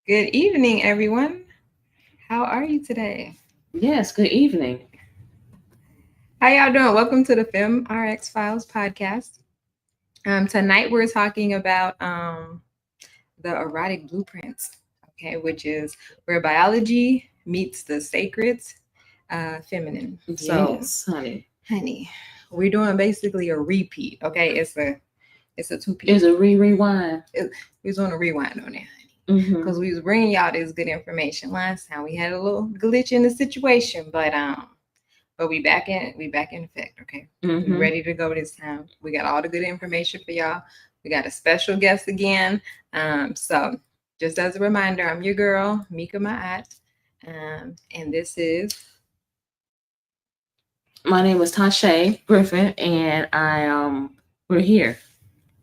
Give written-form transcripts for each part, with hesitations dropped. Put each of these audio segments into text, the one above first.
Good evening, everyone. How are you today? Yes, good evening. How y'all doing? Welcome to the Fem RX Files podcast. Tonight we're talking about the erotic blueprints, okay, which is where biology meets the sacred feminine. So, Yes, honey. honey, we're doing basically a repeat, okay? It's a two-piece. It's a rewind. We're doing a rewind on it. Mm-hmm. Because we was bringing y'all this good information last time. We had a little glitch in the situation, but we back in effect. Okay, we Mm-hmm. ready to go this time. We got all the good information for y'all. We got a special guest again. So just as a reminder, I'm your girl Mika Ma'at, and this is My name is Tasha Griffin, and we're here.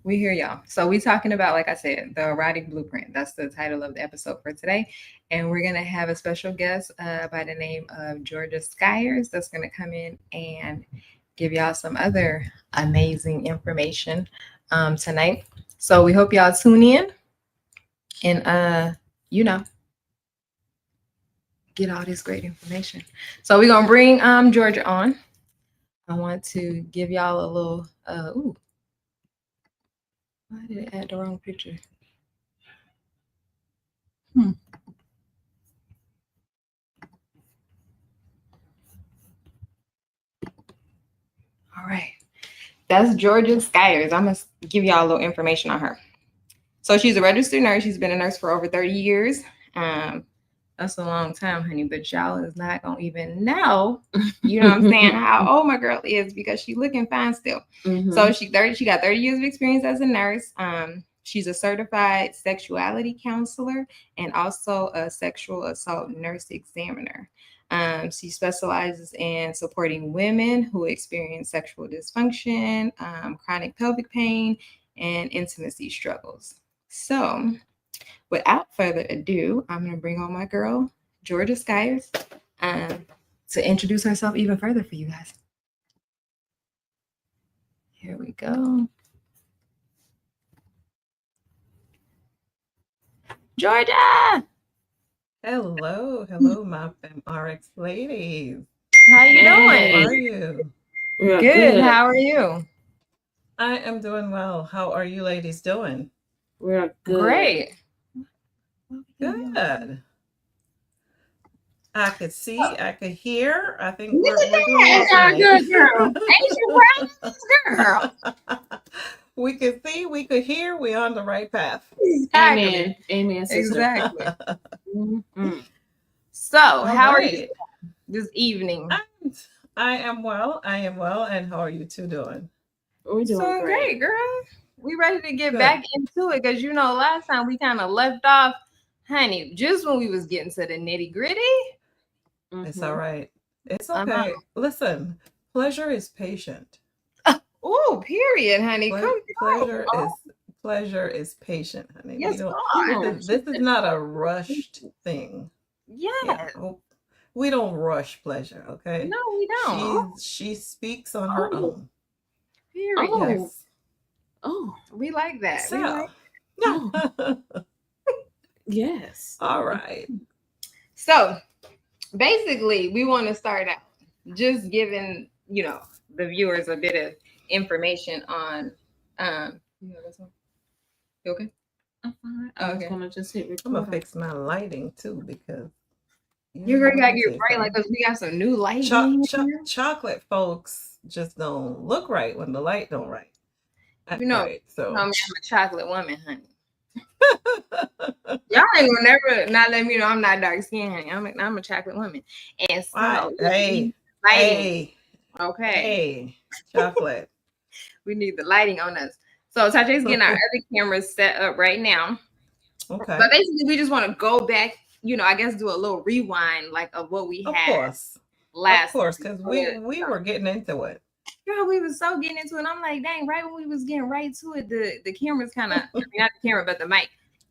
we hear y'all. So we talking about, like I said, the erotic blueprint. That's the title of the episode for today. And we're gonna have a special guest by the name of Georgia Skyers that's gonna come in and give y'all some other amazing information tonight. So we hope y'all tune in and you know, get all this great information. So we're gonna bring Georgia on. I want to give y'all a little ooh, why did it add the wrong picture? Hmm. All right. That's Georgia Skyers. I'm gonna give y'all a little information on her. So she's a registered nurse. She's been a nurse for over 30 years. Um, that's a long time, honey, but y'all is not gonna even know, you know what I'm saying, how old my girl is because she looking fine still. Mm-hmm. So she got 30 years of experience as a nurse. She's a certified sexuality counselor and also a sexual assault nurse examiner. She specializes in supporting women who experience sexual dysfunction, chronic pelvic pain, and intimacy struggles. So, without further ado, I'm going to bring on my girl, Georgia Skyers, um, to introduce herself even further for you guys. Here we go. Georgia! Hello, my FemRx ladies. How you How Hey, are doing? you? we're Good. good. How are you? I am doing well. How are you ladies doing? We're good. Great. Good. I could see, I could hear. I think Look we're at doing that. well That's our tonight. good girl. Ain't you proud of this girl? We could see, we could hear. We're on the right path. Exactly. Amen. Amen, sister. Exactly. Mm-hmm. So, All how are you right. this evening? And I am well. I am well. And how are you two doing? We're doing Doing great. great, girl. We ready to get Good. back into it because last time we kind of left off, honey, just when we was getting to the nitty gritty. It's all Mm-hmm. right. It's Um, okay. Listen, pleasure is patient. oh, period, honey. Come through. Pleasure Oh, is patient, honey. We yes, don't. God. This is not a rushed thing. Yeah. Yes. We don't rush pleasure. Okay. No, we don't. She speaks on her Oh, own. Period. oh, Yes. oh, We like that. We like. So. oh, yes. All right. So basically, we want to start out just giving the viewers a bit of information on. This one. You okay? I'm fine. I was Okay. gonna just hit I'm gonna record. fix my lighting too because you You're know gonna let me get tell you bright like something. because we got some new lighting in here. Chocolate folks just don't look right when the light don't You know, right. So I'm a chocolate woman, honey. Y'all ain't gonna never not let me know I'm not dark skinned, honey. I'm a chocolate woman. And so we need Hey, lighting. hey, Okay. hey, chocolate. We need the lighting on us. So Tache's getting our other cameras set up right now. Okay, But basically we just want to go back, I guess do a little rewind like of what we of had course, last time. because we were getting into it. Girl, we was so getting into it. I'm like, dang, right when we was getting right to it, the camera's kind of, not the camera, but the mic.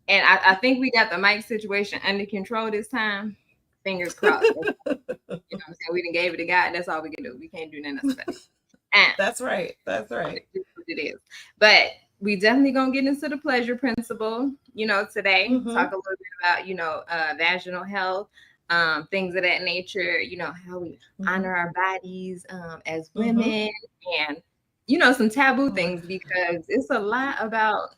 And I think we got the mic situation under control this time. Fingers crossed. You know what I'm saying? We didn't gave it a God. That's all we can do. We can't do nothing else about it. And That's right. That's right. it is what it is. But we definitely gonna get into the pleasure principle, today. Mm-hmm. Talk a little bit about, vaginal health, things of that nature, how we honor our bodies as women and some taboo things because it's a lot about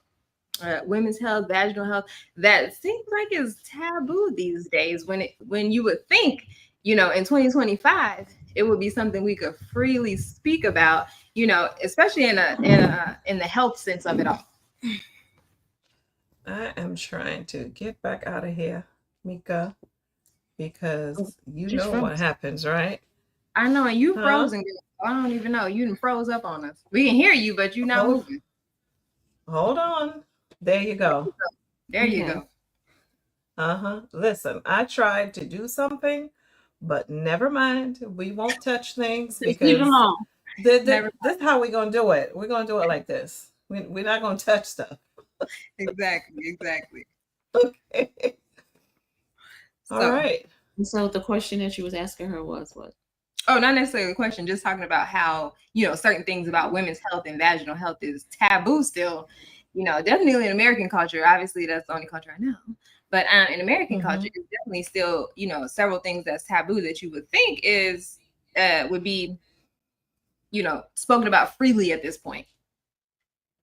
women's health, vaginal health that seems like is taboo these days when you would think, in 2025 it would be something we could freely speak about, especially in the health sense of it all. I am trying to get back out of here, Mika, because you know what happens, right? I know, and you Huh? frozen. I don't even know. You done froze up on us. We can hear you, but you're not moving. Hold on. There you go. There you go. Listen, I tried to do something, but never mind. We won't touch things Just leave it because alone. this is how we're going to do it. We're going to do it like this. We're not going to touch stuff. Exactly. Okay. All right. So the question that you was asking her was what? Oh, not necessarily the question, just talking about how, certain things about women's health and vaginal health is taboo still, definitely in American culture. Obviously, that's the only culture I know. But in American culture, it's definitely still, several things that's taboo that you would think would be, spoken about freely at this point.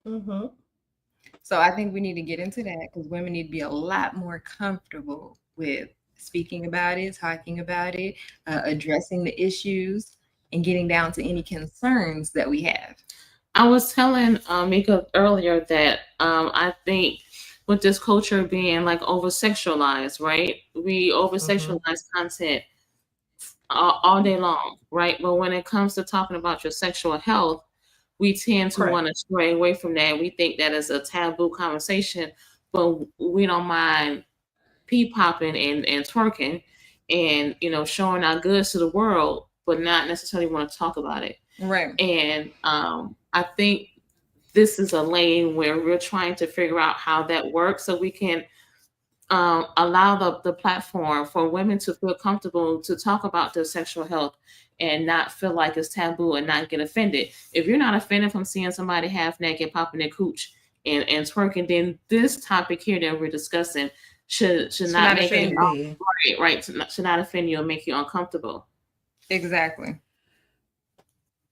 So I think we need to get into that because women need to be a lot more comfortable with speaking about it, talking about it, addressing the issues, and getting down to any concerns that we have. I was telling Mika earlier that I think with this culture being like over sexualized, right? We over sexualize content all day long, right? But when it comes to talking about your sexual health, we tend to want to stray away from that. We think that is a taboo conversation, but we don't mind pee popping and twerking and showing our goods to the world, but not necessarily want to talk about it. Right. And I think this is a lane where we're trying to figure out how that works so we can allow the platform for women to feel comfortable to talk about their sexual health and not feel like it's taboo and not get offended. If you're not offended from seeing somebody half naked popping their cooch and twerking, then this topic here that we're discussing should not make you right should not offend you or make you uncomfortable. Exactly.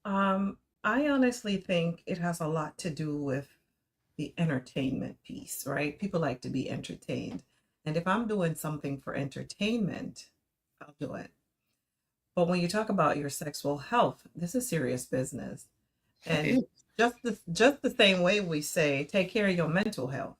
I honestly think it has a lot to do with the entertainment piece, right? People like to be entertained. And if I'm doing something for entertainment, I'll do it. But when you talk about your sexual health, this is serious business. And just the same way we say take care of your mental health,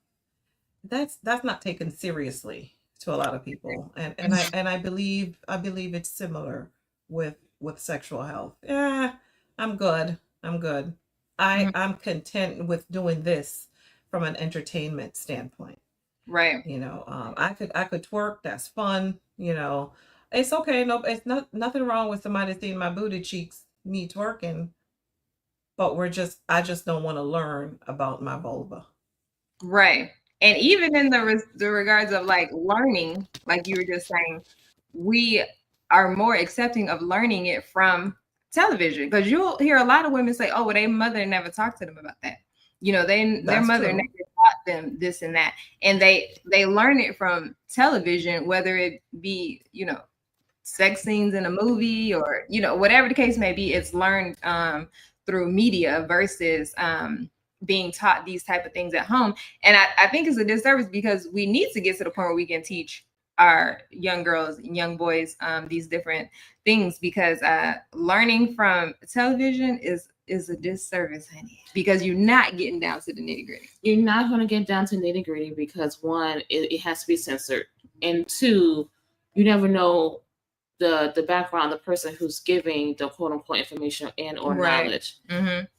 that's not taken seriously to a lot of people. And I believe it's similar with sexual health. Yeah, I'm good. I'm content with doing this from an entertainment standpoint. Right. I could twerk. That's fun. It's okay. No, it's nothing wrong with somebody seeing my booty cheeks, me twerking. But I just don't want to learn about my vulva. Right. And even in the regards of like learning, like you were just saying, we are more accepting of learning it from television because you'll hear a lot of women say, "Oh, well, their mother never talked to them about that." Their mother never taught them this and that, and they learn it from television, whether it be sex scenes in a movie or whatever the case may be. It's learned through media versus being taught these type of things at home, and I think it's a disservice because we need to get to the point where we can teach our young girls and young boys these different things because learning from television is a disservice, honey, because you're not getting down to the nitty-gritty. You're not going to get down to nitty-gritty because one, it has to be censored, and two, you never know the background, the person who's giving the quote-unquote information and or knowledge.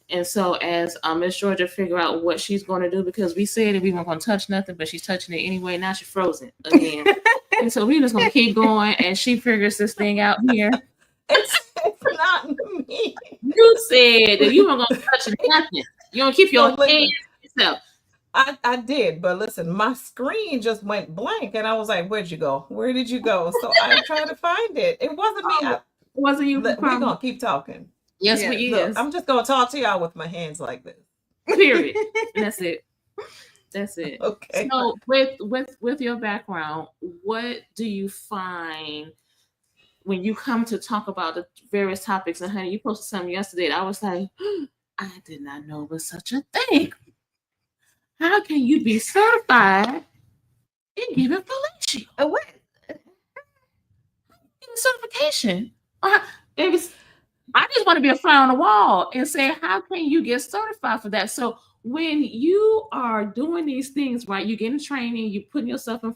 And so as Miss Georgia figure out what she's going to do, because we said that we weren't going to touch nothing, but she's touching it anyway. Now she's frozen again. And so we're just going to keep going, and she figures this thing out here. It's not me. You said that you weren't going to touch nothing. You're going to keep your hands yourself. I did, but listen, my screen just went blank, and I was like, "Where'd you go? Where did you go?" So I tried to find it. It wasn't me. It wasn't you. We're going to keep talking. Yes, we is. I'm just going to talk to y'all with my hands like this. Period. And that's it. That's it. Okay. So with your background, what do you find when you come to talk about the various topics? And honey, you posted something yesterday that I was like, I did not know it was such a thing. How can you be certified in giving fellatio? What? Certification. It was, I just want to be a fly on the wall and say, how can you get certified for that? So when you are doing these things, right, you're getting training, you're putting yourself in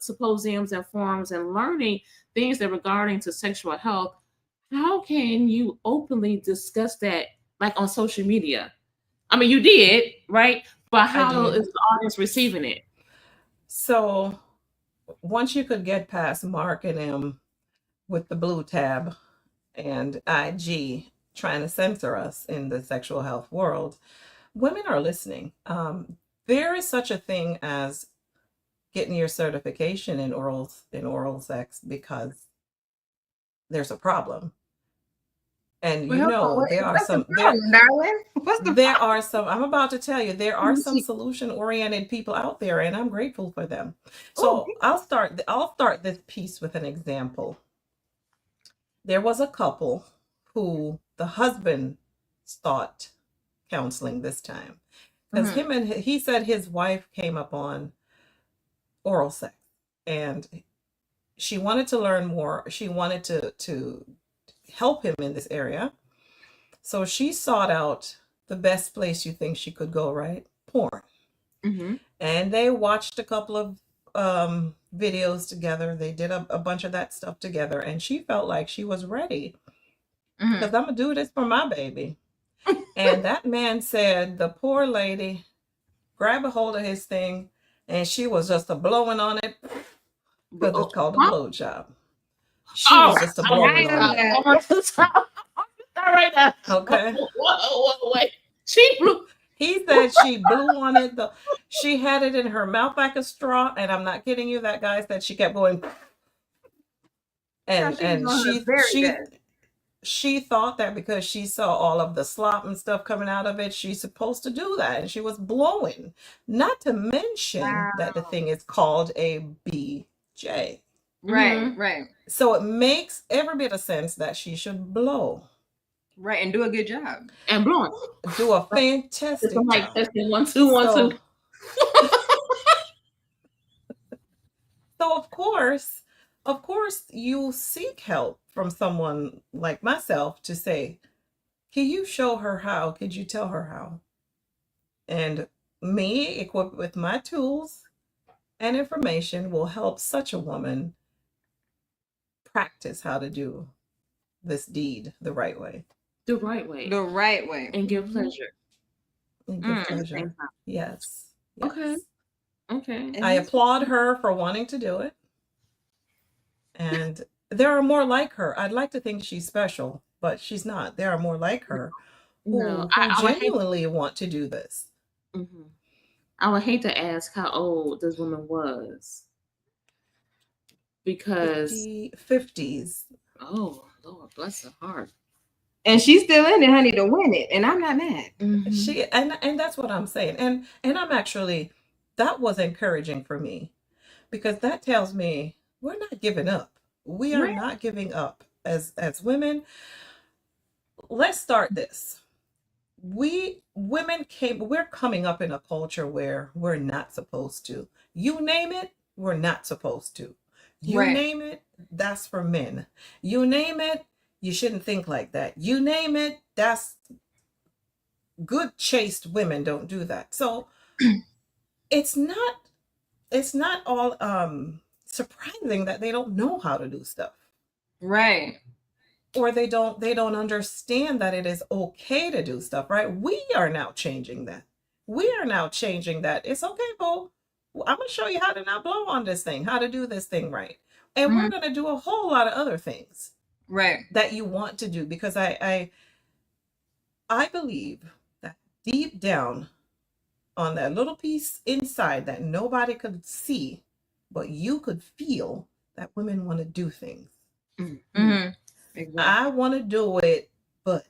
symposiums and forums and learning things that regarding to sexual health, how can you openly discuss that like on social media? I mean, you did, right? But how is the audience receiving it? So once you could get past Mark and M with the blue tab and IG trying to censor us in the sexual health world, women are listening. There is such a thing as getting your certification in oral sex because there's a problem. And Well, there are what's some the problem, darling? What's the there problem? are some, I'm about to tell you, there are some solution oriented people out there, and I'm grateful for them. So I'll start this piece with an example. There was a couple who the husband sought counseling this time because he said his wife came up on oral sex and she wanted to learn more. She wanted to help him in this area. So she sought out the best place you think she could go, right? Porn. And they watched a couple of videos together. They did a bunch of that stuff together, and she felt like she was ready because I'm gonna do this for my baby. And that man said the poor lady grabbed a hold of his thing, and she was just a blowing on it because it's called a blow job. She was just a blowing on it. Right now. Okay. Wait. She blew. He said she blew on it. She had it in her mouth like a straw, and I'm not kidding you. That guy said she kept going, and she thought that because she saw all of the slop and stuff coming out of it, she's supposed to do that, and she was blowing. Not to mention that the thing is called a BJ. Right. So it makes every bit of sense that she should blow. Right, and do a good job. And blowing. Do a fantastic job. Like testing 1 2 1 2. So of course, you seek help from someone like myself to say, can you show her how? Could you tell her how? And me, equipped with my tools and information, will help such a woman practice how to do this deed the right way. The right way. The right way. And give pleasure. And give pleasure. Yes. Okay. I applaud her for wanting to do it. And there are more like her. I'd like to think she's special, but she's not. There are more like her who genuinely want to do this. I would hate to ask how old this woman was. Because 50s. Oh, Lord, bless her heart. And she's still in it, honey, to win it. And I'm not mad. She and that's what I'm saying. And I'm actually, that was encouraging for me because that tells me we're not giving up. We are not giving up as women. Let's start this. We're coming up in a culture where we're not supposed to. You name it, we're not supposed to. You name it, that's for men. You name it, you shouldn't think like that. You name it, that's good chaste women don't do that. So it's not all surprising that they don't know how to do stuff. Right. Or they don't understand that it is okay to do stuff, right? We are now changing that. It's okay, boo. I'm gonna show you how to not blow on this thing, how to do this thing right. And we're gonna do a whole lot of other things. Right. That you want to do, because I believe that deep down on that little piece inside that nobody could see, but you could feel, that women want to do things. Exactly. I want to do it, but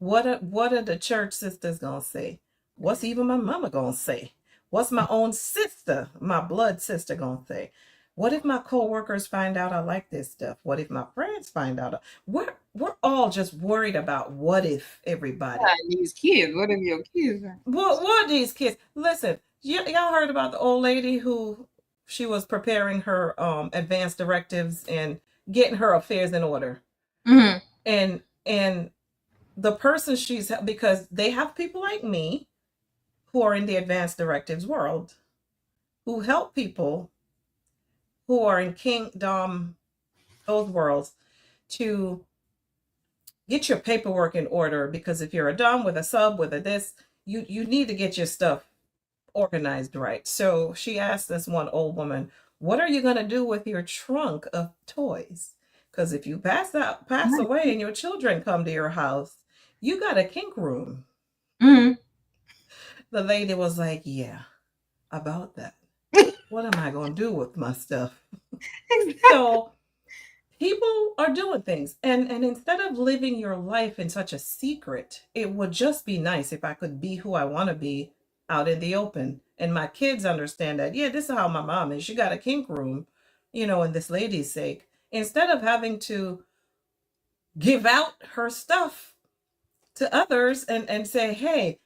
what are the church sisters gonna say? What's even my mama gonna say? What's my own sister, my blood sister, gonna say? What if my coworkers find out I like this stuff? What if my friends find out? We're all just worried about what if, everybody. These kids, what if your kids are? What are these kids? Listen, y'all heard about the old lady who she was preparing her advanced directives and getting her affairs in order. Mm-hmm. And the person because they have people like me who are in the advanced directives world who help people who are in kingdom, those worlds, to get your paperwork in order, because if you're a dom with a sub with a this, you need to get your stuff organized right. So she asked this one old woman, what are you going to do with your trunk of toys? Because if you pass away and your children come to your house, you got a kink room. Mm-hmm. The lady was like, yeah, about that. What am I going to do with my stuff? So people are doing things. And instead of living your life in such a secret, it would just be nice if I could be who I want to be out in the open. And my kids understand that, yeah, this is how my mom is. She got a kink room, and this lady's sake. Instead of having to give out her stuff to others and say, hey,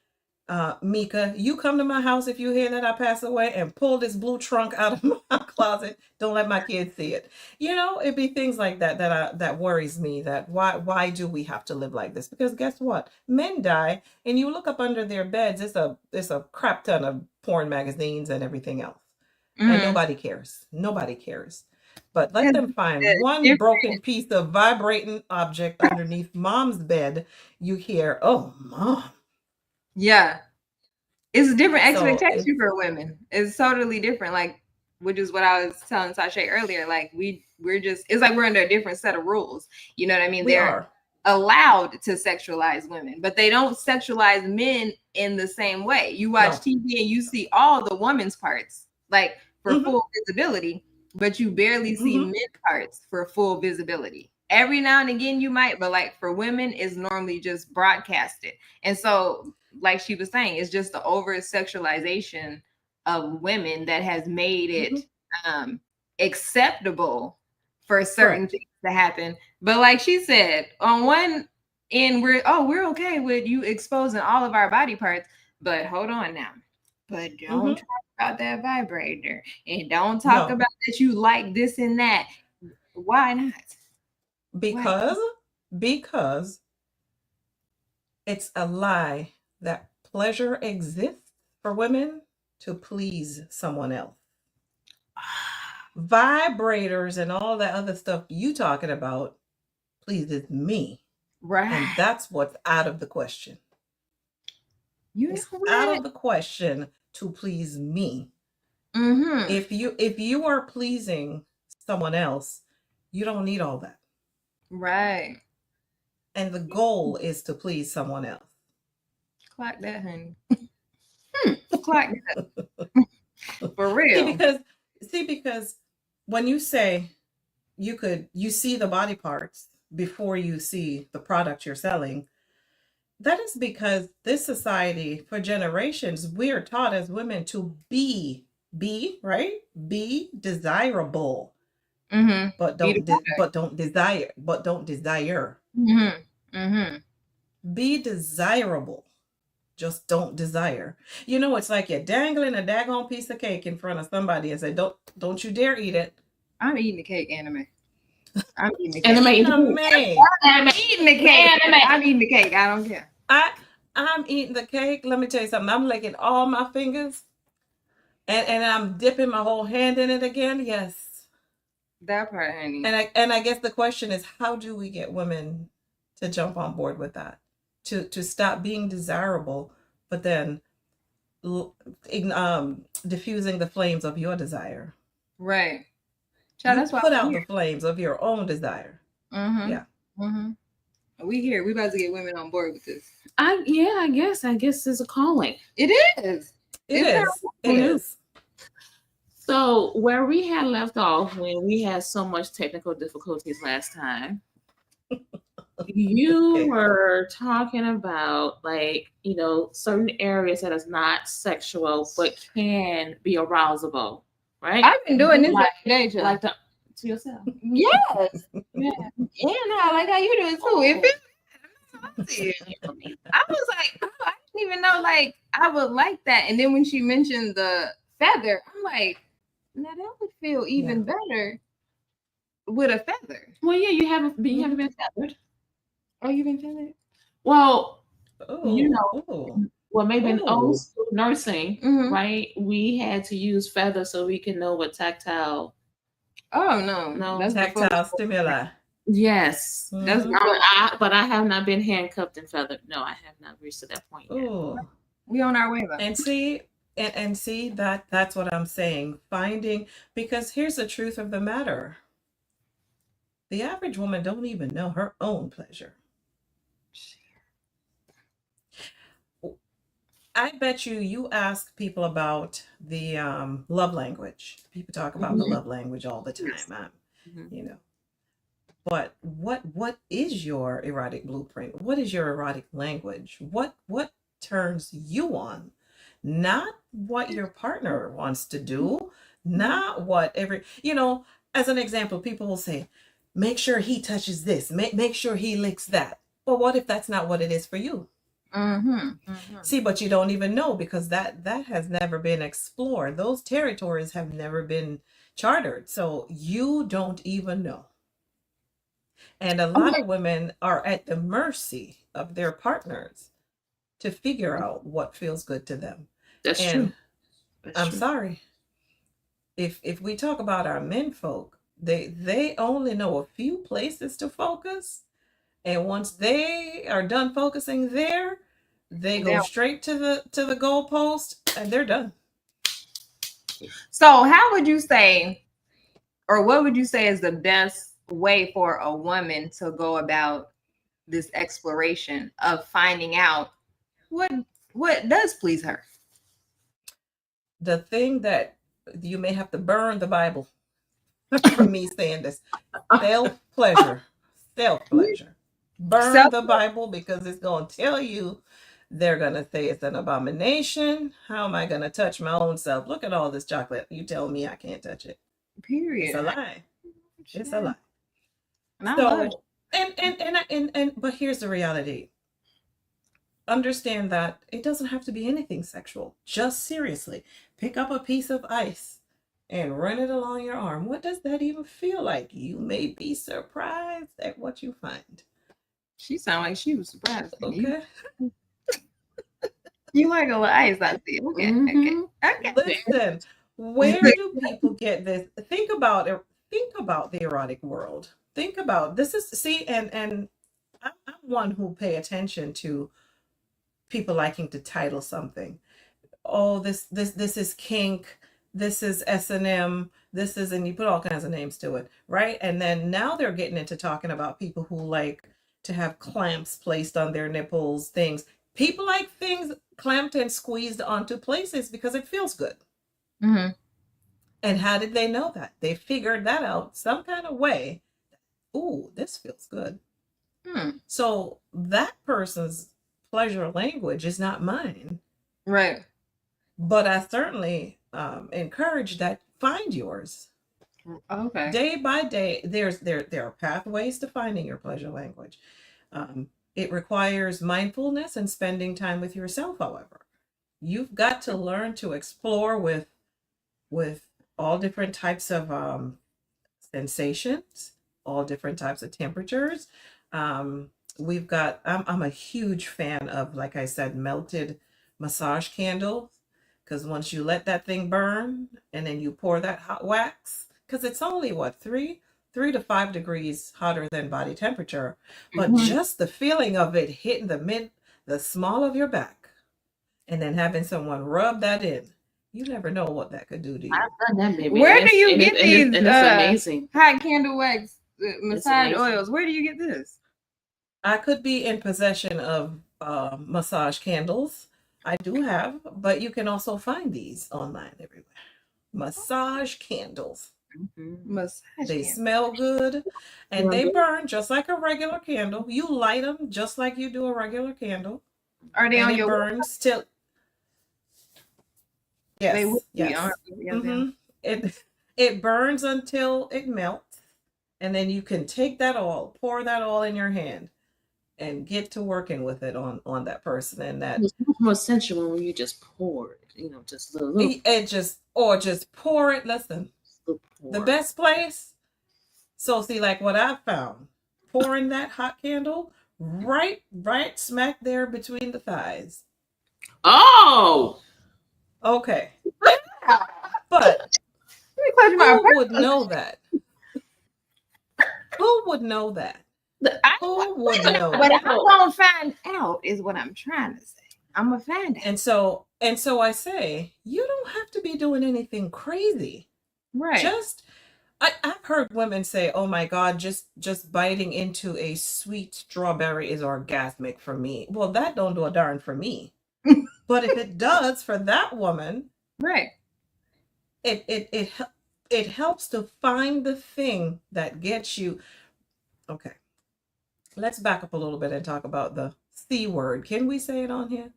Mika, you come to my house if you hear that I pass away and pull this blue trunk out of my closet. Don't let my kids see it. It'd be things like that that worries me. That why do we have to live like this? Because guess what? Men die, and you look up under their beds. It's a crap ton of porn magazines and everything else, and nobody cares. Nobody cares. But let them find one broken piece of vibrating object underneath mom's bed. You hear, oh, mom. Yeah. It's a different expectation for women. It's totally different. Like, which is what I was telling Sashay earlier. Like, we're just, it's like we're under a different set of rules. You know what I mean? They're allowed to sexualize women, but they don't sexualize men in the same way. You watch TV and you see all the woman's parts, like for full visibility, but you barely see men parts for full visibility. Every now and again you might, but like for women, it's normally just broadcasted. And so, like she was saying, it's just the over sexualization of women that has made it acceptable for certain things to happen. But like she said, on one end, we're okay with you exposing all of our body parts, but hold on now. But don't talk about that vibrator, and don't talk about that you like this and that. Why not? Because it's a lie that pleasure exists for women to please someone else. Vibrators and all that other stuff you talking about pleases me. Right. And that's what's out of the question. It's out of the question to please me. If you are pleasing someone else, you don't need all that. Right. And the goal is to please someone else. Clock that, honey. Clock that. For real. Because when you say you see the body parts before you see the product you're selling, that is because this society, for generations, we are taught as women to be desirable. But don't desire. Be desirable. Just don't desire. It's like you're dangling a daggone piece of cake in front of somebody and say, don't you dare eat it. I'm eating the cake, anime. I'm eating the cake. I'm eating the cake. I'm eating the cake. I don't care. I'm eating the cake. Let me tell you something. I'm licking all my fingers. And I'm dipping my whole hand in it again. Yes. That part, honey. And I guess the question is, how do we get women to jump on board with that? To stop being desirable, but then diffusing the flames of your desire. Right. Child, that's why put out the flames of your own desire. Yeah. We here. We about to get women on board with this. I guess it's a calling. It is. It is. So where we had left off when we had so much technical difficulties last time, You Okay. were talking about like, certain areas that is not sexual but can be arousable, right? I've been doing this Like, every day, like the to yourself. yes. Yeah. Yeah, no, I like how you do it too. It feels good. Oh. I was like, oh, I didn't even know like I would like that. And then when she mentioned the feather, I'm like, now that would feel even better with a feather. Well, yeah, you haven't been feathered. Oh, you've been feathered? Well, you Oh, know, oh, well, maybe in old oh. school nursing, Mhm. right? We had to use feathers so we can know what tactile. Oh no, No. that's before. Tactile stimuli. Yes, That's Mm-hmm. but I have not been handcuffed and feathered. No, I have not reached to that point yet. Oh. we on our way though. And see, and see that's what I'm saying. Finding, because here's the truth of the matter. The average woman don't even know her own pleasure. I bet you ask people about the love language. People talk about the Mhm. love language all the Yes. time. Mhm. You know. But what is your erotic blueprint? What is your erotic language? What turns you on? Not what your partner wants to do, not what as an example, people will say, make sure he touches this, make sure he licks that. Well, what if that's not what it is for you? See, but you don't even know because that has never been explored. Those territories have never been chartered. So you don't even know. And a lot of women are at the mercy of their partners to figure out what feels good to them. That's And true. That's I'm true. sorry, if we talk about our men folk, they only know a few places to focus. And once they are done focusing there, they go Now, straight to the goalpost and they're done. so how would you say, or what would you say is the best way for a woman to go about this exploration of finding out what what does please her? The thing that you may have to burn the Bible for me saying this, self pleasure, self pleasure. Burn Self. the Bible because it's going to tell you they're going to say it's an abomination. How am I going to touch my own self? Look at all this chocolate. You tell me I can't touch it. It's a Period. lie. It's a lie. And I love it. So, and but here's the reality. Understand that it doesn't have to be anything sexual. Just seriously, pick up a piece of ice and run it along your arm. What does that even feel like? You may be surprised at what you find. She sounded like she was surprised. Okay. You like a little ice, I see. Okay, Mhm. okay. Listen, where do people get this? Think about it. Think about the erotic world. Think about this is see, and I'm one who pay attention to people liking to title something. Oh, this is kink, this is S&M, this is, and you put all kinds of names to it, right? And then now they're getting into talking about people who like to have clamps placed on their nipples, things. People like things clamped and squeezed onto places because it feels good. Mm-hmm. And how did they know that? They figured that out some kind of way. Ooh, this feels good. So that person's pleasure language is not mine. Right. But I certainly encourage that find yours. Okay. Day by day, there are pathways to finding your pleasure language. It requires mindfulness and spending time with yourself, however. You've got to learn to explore with all different types of sensations, all different types of temperatures. We've got, I'm a huge fan of, like I said, melted massage candles. Because once you let that thing burn and then you pour that hot wax, because it's only what, 3 to 5 degrees hotter than body temperature. But just the feeling of it hitting the small of your back and then having someone rub that in, you never know what that could do to you. I've done that, baby. Where do you get these? And it's amazing. Hot candle wax massage amazing. oils. Where do you get this? I could be in possession of massage candles. I do have, but you can also find these online everywhere. Massage candles. Massage They candles. smell good and they Well, burn just like a regular candle. You light them just like you do a regular candle, Are they and on it your? burns till They would yes, be on yes. your them. Mm-hmm. It burns until it melts, and then you can take that oil, pour that oil in your hand, and get to working with it on that person. And that it's much more sensual when you just pour it, just a little, it just or just pour it. Listen, little the pour. best place. So see, like what I found, pouring that hot candle right smack there between the thighs. Oh, Okay, Let but me close my who would purse. know that? Who would know that? I, Who would know but that? I'm gonna find out is what I'm trying to say. I'm gonna find out. And so I say, you don't have to be doing anything crazy. Right. Just I've heard women say, "Oh my God, just biting into a sweet strawberry is orgasmic for me." Well, that don't do a darn for me. But if it does for that woman, Right. it helps to find the thing that gets you. Okay, let's back up a little bit and talk about the C word. Can we say it on here?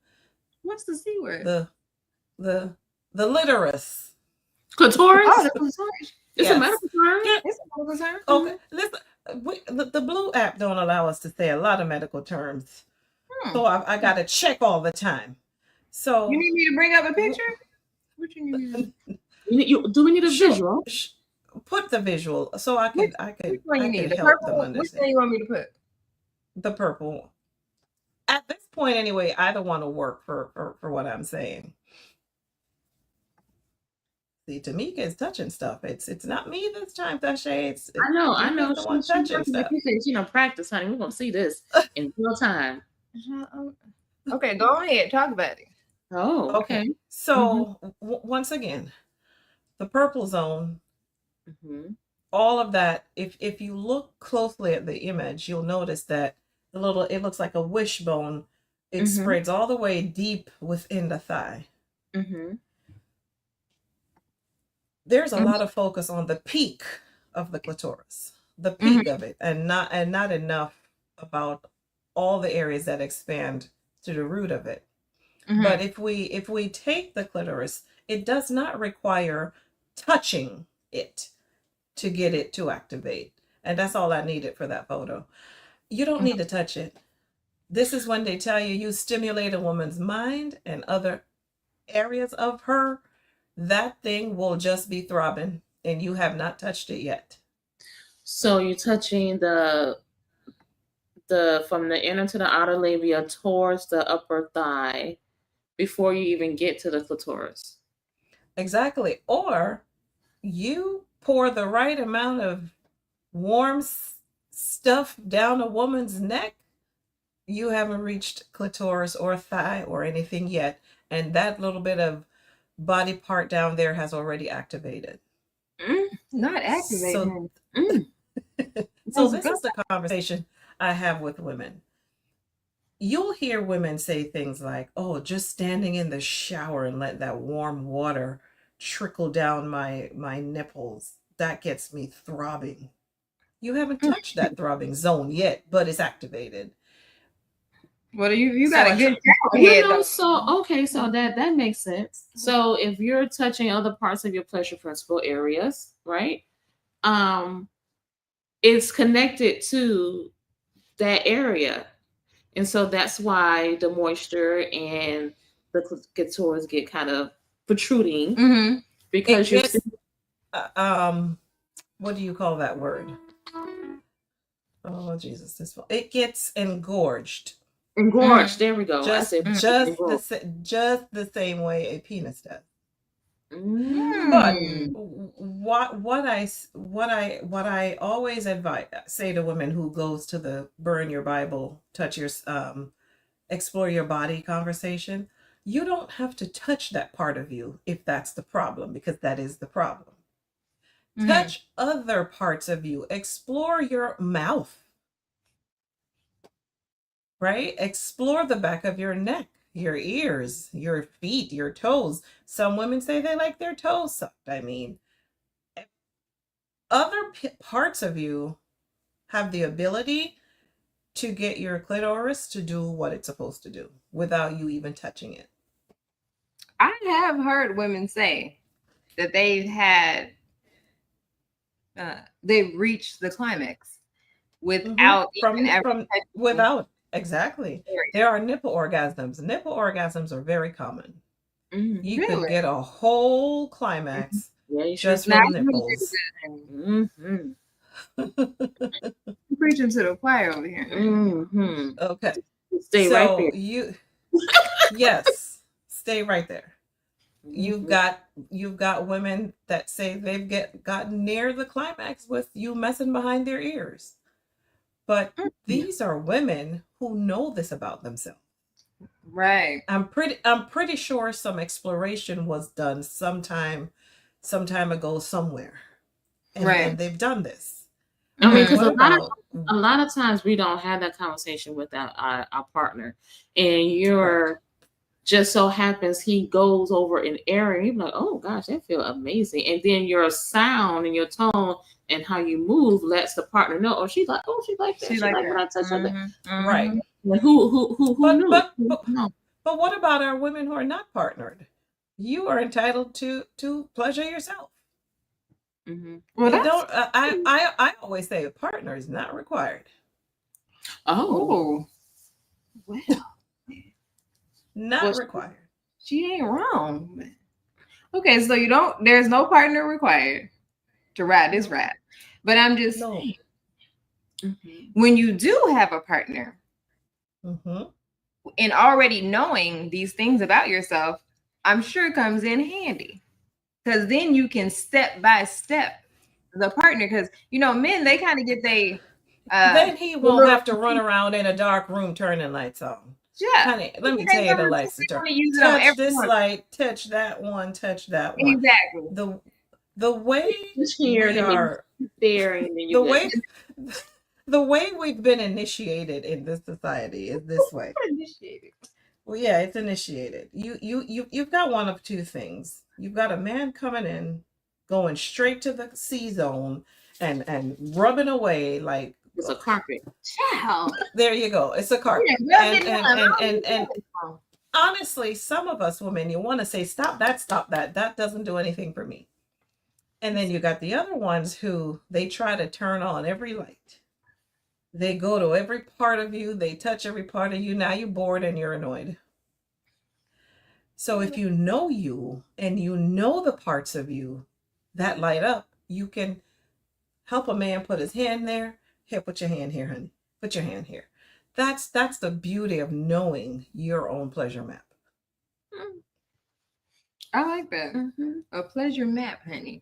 What's the C word? The the the literatus. clitoris. Oh, the massage. It's a Yes. medical term. Yeah. It's a medical term. Okay. Listen, the Blue app don't allow us to say a lot of medical terms, Hmm. so I got to check all the time. You So need me to bring up a picture? What you need? Do we need a sure, visual? put the visual so I Which, could I which could one I you could need? The help them purple? Which one understand you want me to put? the purple. At this point, anyway, either one will work for what I'm saying. See, Tamika is touching stuff. It's not me this time, Tashay. I know, I know. Tamika's the one She touching working, like stuff. you said, practice, honey. We're gonna see this in real time. Okay, go ahead. Talk about it. Oh, Okay, okay. so once again, the purple zone, Mm-hmm. all of that. If you look closely at the image, you'll notice that it looks like a wishbone. It Mm-hmm. spreads all the way deep within the thigh. Mm-hmm. There's a lot of focus on the peak of the clitoris, the peak of it, and not enough about all the areas that expand to the root of it. But if we take the clitoris, it does not require touching it to get it to activate. And that's all I needed for that photo. You don't need to touch it. This is when they tell you stimulate a woman's mind and other areas of her, that thing will just be throbbing and you have not touched it yet. So you're touching the from the inner to the outer labia towards the upper thigh before you even get to the clitoris. Exactly. Or you pour the right amount of warm stuff down a woman's neck, you haven't reached clitoris or thigh or anything yet. And that little bit of body part down there has already activated. Not activating. So this is the conversation I have with women. You'll hear women say things like, "Oh, just standing in the shower and let that warm water trickle down my nipples, that gets me throbbing." You haven't touched that throbbing zone yet, but it's activated. Well, you So got I a good shower You head know, though. so okay, so that makes sense. So if you're touching other parts of your pleasure principle areas, right? It's connected to that area. And so that's why the moisture and the clitoris get kind of protruding it because you're gets what do you call that word? Oh Jesus, it gets engorged. engorged. There we go. I Just said engorged. just the same way a penis does. But Mm. what I always say to women who goes to the burn your Bible, touch your explore your body conversation, you don't have to touch that part of you if that's the problem, because that is the problem. Touch other parts of you. Explore your mouth, right? Explore the back of your neck, your ears, your feet, your toes. Some women say they like their toes sucked. I mean, other parts of you have the ability to get your clitoris to do what it's supposed to do without you even touching it. I have heard women say that they've reached the climax without even ever From touching without exactly. the area. There are nipple orgasms. Nipple orgasms are very common. You could Really? get a whole climax Yeah, you sure just Now, from you really do nipples. good. Mm-hmm. I'm preaching to the choir over here. Mm-hmm. Okay. Stay right So there. you yes, stay right there. Mm-hmm. You've got women that say they've gotten near the climax with you messing behind their ears. But these are women who know this about themselves. Right. I'm pretty sure some exploration was done some time ago somewhere. Right. And they've done this. I mean, But because what about a lot of times we don't have that conversation with our partner, and you're just so happens he goes over an area, you're like, oh gosh, that feels amazing. And then your sound and your tone and how you move lets the partner know, oh, she like that. She like when I touch her. right? And who But knew? but but what about our women who are not partnered? You are entitled to pleasure yourself. Mm-hmm. Well, You that's don't. I always say a partner is not required. Oh, well, Not well, required. she ain't wrong. Okay, so you don't. There's no partner required to ride this No. ride. But I'm just No. saying, when you do have a partner, Mm-hmm. and already knowing these things about yourself, I'm sure comes in handy, because then you can step by step the partner. Because men, they kind of get Then he won't little, have to run around in a dark room turning lights on. yeah. Honey, let me They tell you the want lights to turn. to use it on Touch this everyone. light, touch that one, touch that one. Exactly. The way just here, we and then are there, and then the you way the way we've been initiated in this society is this way. Well, yeah, it's initiated. You've got one of two things. You've got a man coming in, going straight to the C zone and rubbing away like it's a carpet. Child. there you go. It's a carpet. Yeah, And honestly, some of us women, you want to say, stop that, stop that. That doesn't do anything for me. And then you got the other ones who they try to turn on every light. They go to every part of you. They touch every part of you. Now you're bored and you're annoyed. So if you know you and you know the parts of you that light up, you can help a man put his hand there. Here, put your hand here, honey. Put your hand here. That's the beauty of knowing your own pleasure map. I like that. A pleasure map, honey.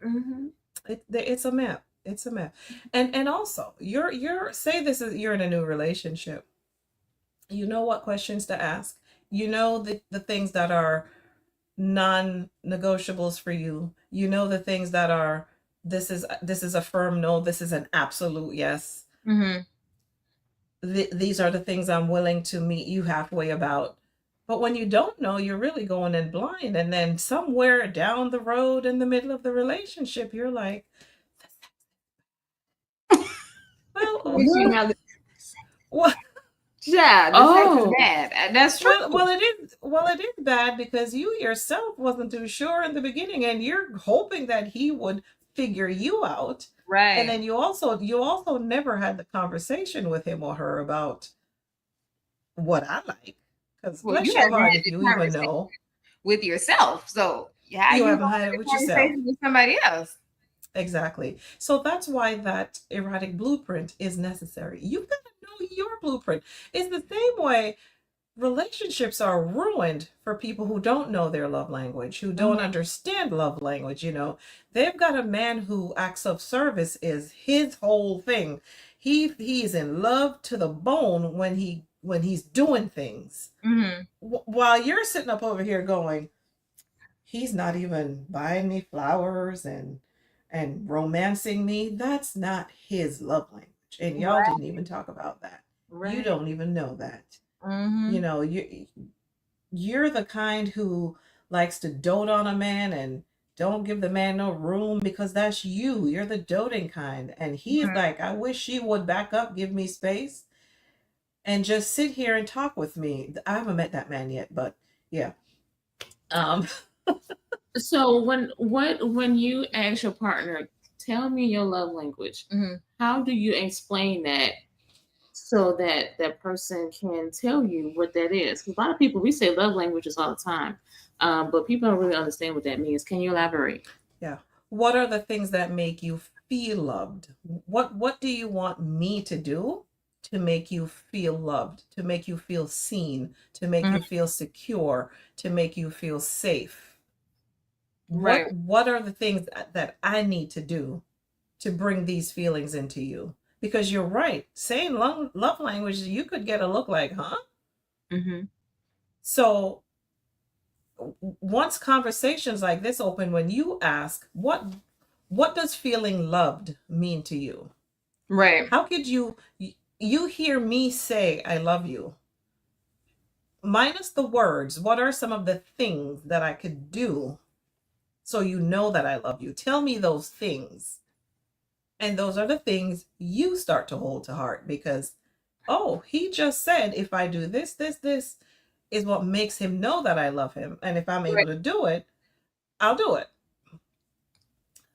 It's a map. It's a map. And also, you're say this is you're in a new relationship. You know what questions to ask. You know the things that are non-negotiables for you. You know the things that are this is a firm no, this is an absolute yes. These are the things I'm willing to meet you halfway about. But when you don't know, you're really going in blind. And then somewhere down the road in the middle of the relationship, you're like, well, what? Yeah, the sex is bad. That's true. Well, it is bad because you yourself wasn't too sure in the beginning, and you're hoping that he would figure you out. Right. And then you also never had the conversation with him or her about what I like. Because bless your heart if you even know. With yourself. So how you you haven't had it with yourself. With somebody else. Exactly. So that's why that erotic blueprint is necessary. You've got to know your blueprint. It's the same way relationships are ruined for people who don't know their love language, who don't understand love language. They've got a man who acts of service is his whole thing. He's in love to the bone when he's doing things. While you're sitting up over here going, he's not even buying me flowers and romancing me. That's not his love language. And y'all didn't even talk about that. You don't even know that. You're the kind who likes to dote on a man and don't give the man no room because that's you. You're the doting kind. And he's Mhm. like, I wish she would back up, give me space, and just sit here and talk with me. I haven't met that man yet, but yeah. Um, So when you ask your partner, tell me your love language, Mhm. how do you explain that so that that person can tell you what that is? Because a lot of people, we say love languages all the time, but people don't really understand what that means. Can you elaborate? yeah. What are the things that make you feel loved? What do you want me to do to make you feel loved, to make you feel seen, to make Mhm. you feel secure, to make you feel safe? Right. What are the things that I need to do to bring these feelings into you? Because you're right, saying love language, you could get a look like, huh? Mm-hmm. So once conversations like this open, when you ask, what does feeling loved mean to you? Right. How could you hear me say I love you? Minus the words, what are some of the things that I could do so you know that I love you? Tell me those things. And those are the things you start to hold to heart because, oh, he just said if I do this is what makes him know that I love him. And if I'm able Right. to do it, I'll do it.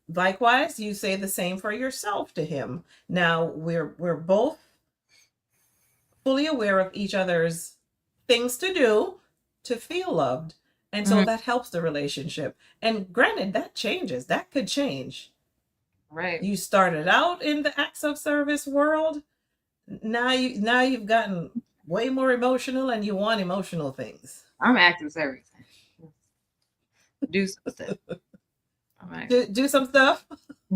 Likewise, you say the same for yourself to him. Now we're both fully aware of each other's things to do to feel loved. And so Mhm. that helps the relationship. And granted, that changes. That could change. Right. You started out in the acts of service world. Now you've gotten way more emotional and you want emotional things. I'm active everything. Do some stuff. I'm active. Do some stuff.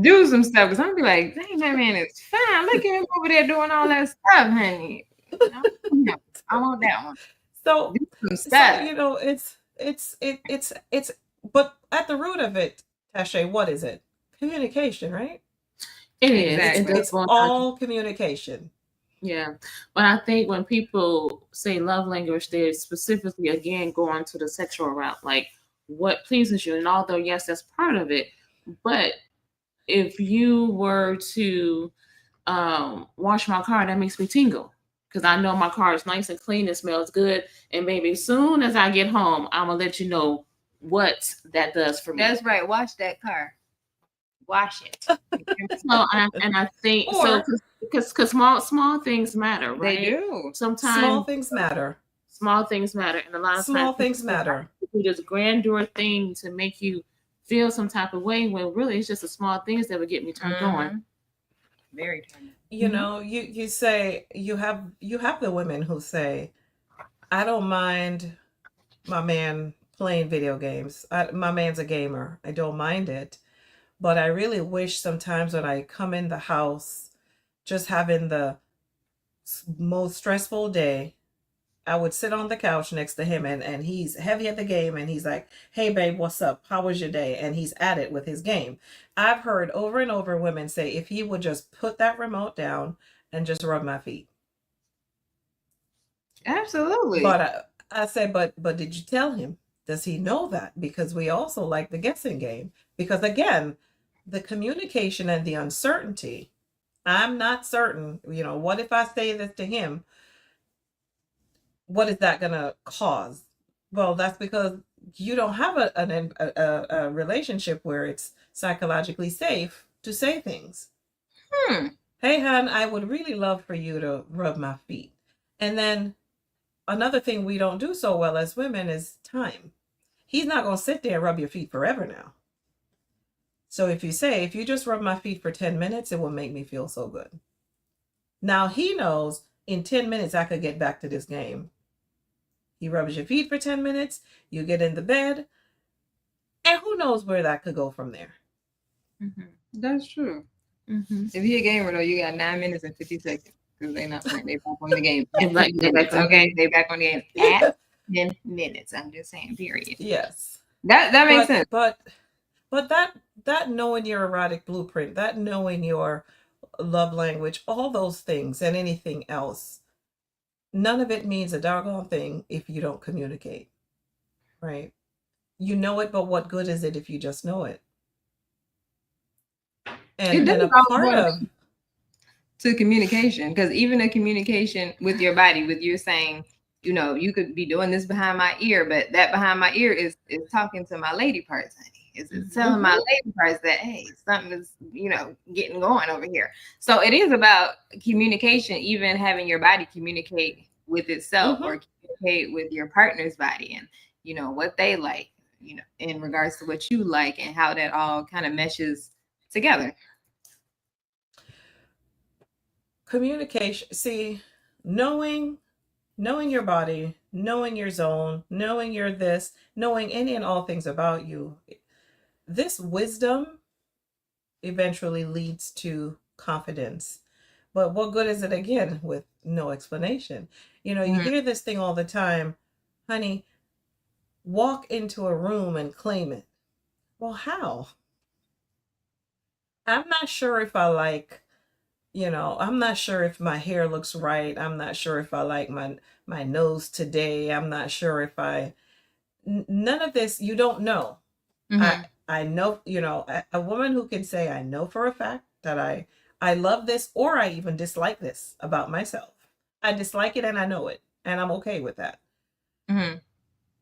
Do some stuff because I'm be like, dang, that man is fine. Look at him over there doing all that stuff, honey. No, I want that one. So Do some so stuff. it's but at the root of it, Tashay, what is it? Communication, right? It is. It's It Exactly. does it's boil down to, all communication. yeah. But I think when people say love language, they're specifically again going to the sexual route, like what pleases you. And although yes, that's part of it, but if you were to wash my car, that makes me tingle because I know my car is nice and clean, it smells good, and baby, as soon as I get home, I'm gonna let you know what that does for me. That's right. Wash that car. Wash it. So and I think so Or because small things matter, They right? do. small Sometimes things matter. small things matter, and a lot of times Small things people matter. do this grandeur thing to make you feel some type of way when really it's just the small things that would get me turned on. Mhm. Very tender. You know, you say you have the women who say, I don't mind my man playing video games. My man's a gamer. I don't mind it. But I really wish sometimes when I come in the house, just having the most stressful day, I would sit on the couch next to him and he's heavy at the game and he's like, hey, babe, what's up? How was your day? And he's at it with his game. I've heard over and over women say, if he would just put that remote down and just rub my feet. Absolutely. But I said, but did you tell him? Does he know that? Because we also like the guessing game. Because again, the communication and the uncertainty. I'm not certain. What if I say this to him? What is that going to cause? Well, that's because you don't have a relationship where it's psychologically safe to say things. Hmm. Hey, hon, I would really love for you to rub my feet. And then another thing we don't do so well as women is time. He's not going to sit there and rub your feet forever now. So if you just rub my feet for 10 minutes, it will make me feel so good. Now he knows in 10 minutes I could get back to this game. He rubs your feet for 10 minutes, you get in the bed, and who knows where that could go from there. That's true. Mm-hmm. If you're a gamer though, you got 9 minutes and 50 seconds because they not playing. They back on the game. They back on the Okay, they back on the game at 10 minutes. I'm just saying. Period. Yes. That makes sense. But that knowing your erotic blueprint, that knowing your love language, all those things and anything else, none of it means a doggone thing if you don't communicate, right? You know it, but what good is it if you just know it? It does And a all part boil of to communication, because even a communication with your body, with you saying, you could be doing this behind my ear, but that behind my ear is talking to my lady parts, honey. It's telling my lady parts that, hey, something is getting going over here. So it is about communication, even having your body communicate with itself or communicate with your partner's body, and what they like, in regards to what you like, and how that all kind of meshes together. communication. See, knowing your body, knowing your zone, knowing your this, knowing any and all things about you. This wisdom eventually leads to confidence. But what good is it again with no explanation? You hear this thing all the time, honey, walk into a room and claim it. Well, how? I'm not sure if I like, I'm not sure if my hair looks right. I'm not sure if I like my nose today. I'm not sure if none of this, you don't know. I know, a woman who can say, I know for a fact that I love this, or I even dislike this about myself. I dislike it and I know it, and I'm okay with that.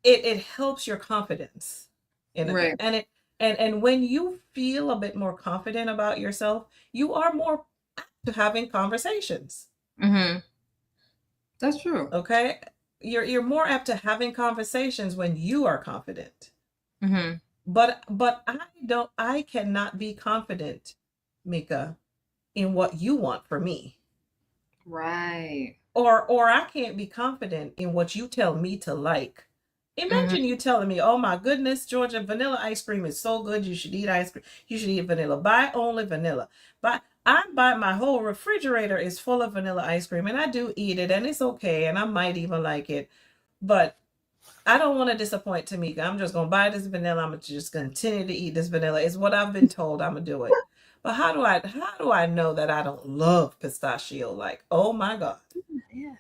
It helps your confidence in a thing. Right. And when you feel a bit more confident about yourself, you are more apt to having conversations. That's true. Okay? You're more apt to having conversations when you are confident. But I cannot be confident, Mika, in what you want for me. Right. Or I can't be confident in what you tell me to like. Imagine you telling me, oh my goodness, Georgia, vanilla ice cream is so good. You should eat ice cream. You should eat vanilla. Buy only vanilla. Buy my whole refrigerator is full of vanilla ice cream, and I do eat it, and it's okay, and I might even like it. But I don't want to disappoint Tamika. I'm just gonna buy this vanilla. I'm just gonna continue to eat this vanilla. It's what I've been told. I'm gonna do it. But how do I know that I don't love pistachio? Like, oh my God. Yes.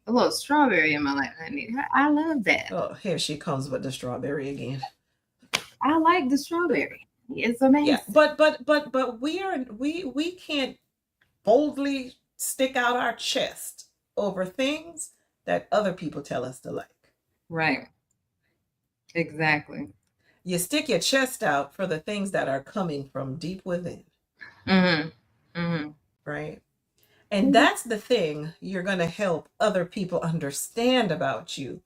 A little strawberry in my life, honey. I love that. Oh, here she comes with the strawberry again. I like the strawberry. It's amazing. Yeah, but we can't boldly stick out our chest over things that other people tell us to like. Right. Exactly. You stick your chest out for the things that are coming from deep within. Right? And that's the thing you're going to help other people understand about you.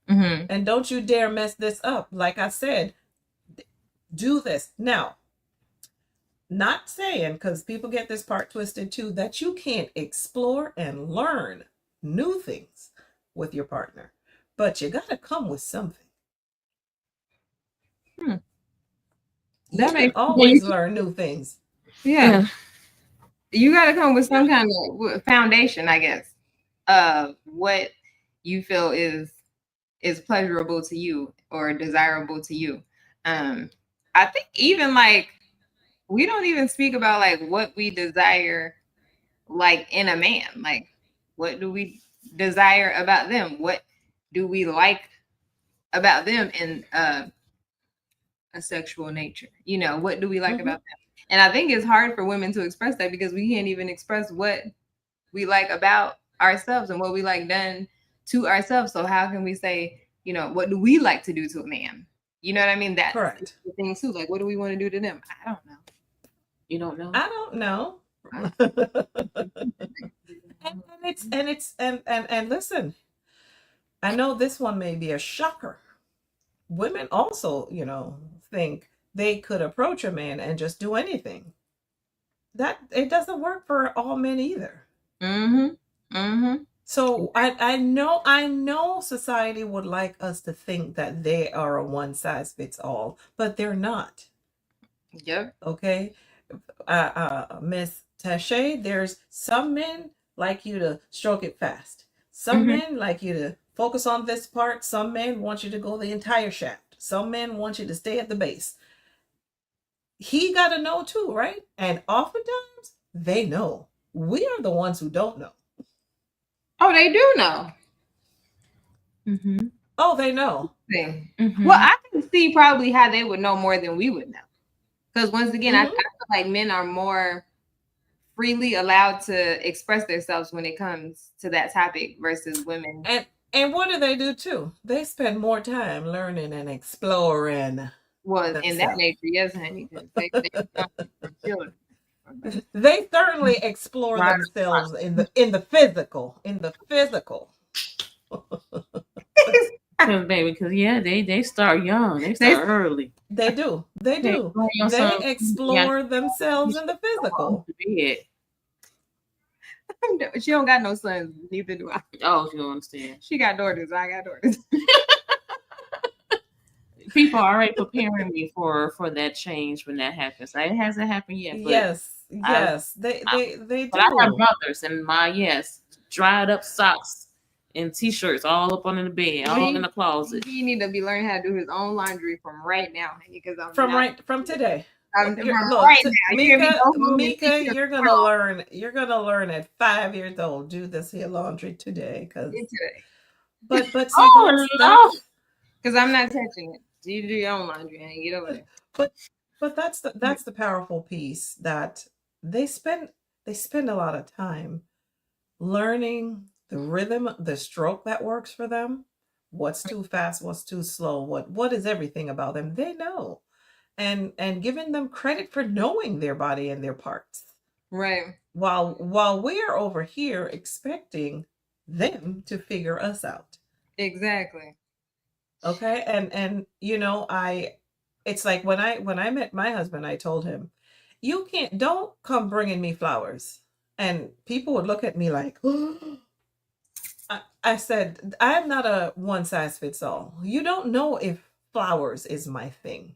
And don't you dare mess this up. Like I said, do this. Now, not saying, because people get this part twisted too, that you can't explore and learn new things with your partner. But you got to come with something. You can always learn new things. Yeah. You got to come with some kind of foundation, I guess, of what you feel is pleasurable to you or desirable to you. I think even like we don't even speak about like what we desire like in a man. Like what do we desire about them? What do we like about them in a sexual nature? What do we like about them? And I think it's hard for women to express that because we can't even express what we like about ourselves and what we like done to ourselves. So how can we say, what do we like to do to a man? You know what I mean? That's correct. The thing too. Like, what do we want to do to them? I don't know. You don't know? I don't know. and listen, I know this one may be a shocker. Women also, think they could approach a man and just do anything. That it doesn't work for all men either. So I know society would like us to think that they are a one size fits all, but they're not. Yep. Okay. Miss Tache, there's some men like you to stroke it fast. Some men like you to focus on this part. Some men want you to go the entire shaft. Some men want you to stay at the base. He got to know too, right? And oftentimes they know. We are the ones who don't know. Oh, they do know. Oh, they know. Exactly. Mhm. Well, I can see probably how they would know more than we would know. Because once again, I Hmm. feel like men are more freely allowed to express themselves when it comes to that topic versus women. And what do they do too? They spend more time learning and exploring Was in that themselves. nature, yes, honey, because they don't from children. They certainly explore Right. themselves in the physical, in the physical. Cause baby, cause yeah, they start young. They They start early. They do. They Okay, do. go on They some. Yeah, explore themselves in the physical. bed. she don't got no sons, neither do I. Oh, you understand. She got daughters, I got daughters. People are already preparing me for that change when that happens. It hasn't happened yet, but Yes, I, yes, I they but I have do. brothers and my yes, dried up socks and t-shirts all up under the bed, all in the closet. He need to be learning how to do his own laundry from right now, honey, because From today. I'm from Look, right now. You hear me? Mika, Go home and fix Mika, your you're gonna learn. You're gonna learn at 5 years old. Do this here laundry today, today. but see Oh no! that's Because I'm not touching it. You do your own laundry, honey. Get over there. but but that's the powerful piece that they spend they spend a lot of time learning the rhythm, the stroke that works for them, what's too fast, what's too slow, what is everything about them. They know. And giving them credit for knowing their body and their parts. Right. While we're over here expecting them to figure us out. Exactly. Okay? And you know, I it's like when I met my husband, I told him, "You can't don't come bringing me flowers." And people would look at me like, I said, I'm not a one size fits all. You don't know if flowers is my thing.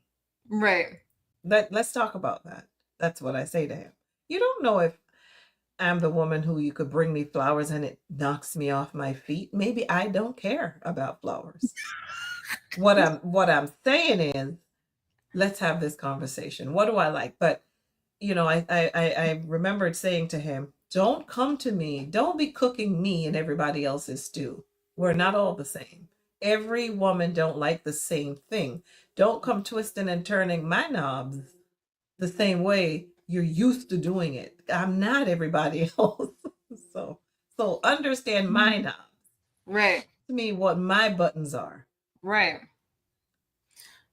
Right. Let's talk about that. That's what I say to him. You don't know if I'm the woman who you could bring me flowers and it knocks me off my feet. Maybe I don't care about flowers. What I'm saying is, let's have this conversation. What do I like? But you know, I remembered saying to him, don't come to me. Don't be cooking me and everybody else's stew. We're not all the same. Every woman don't like the same thing. Don't come twisting and turning my knobs the same way you're used to doing it. I'm not everybody else. so so understand my knobs. Right. To me, what my buttons are. Right.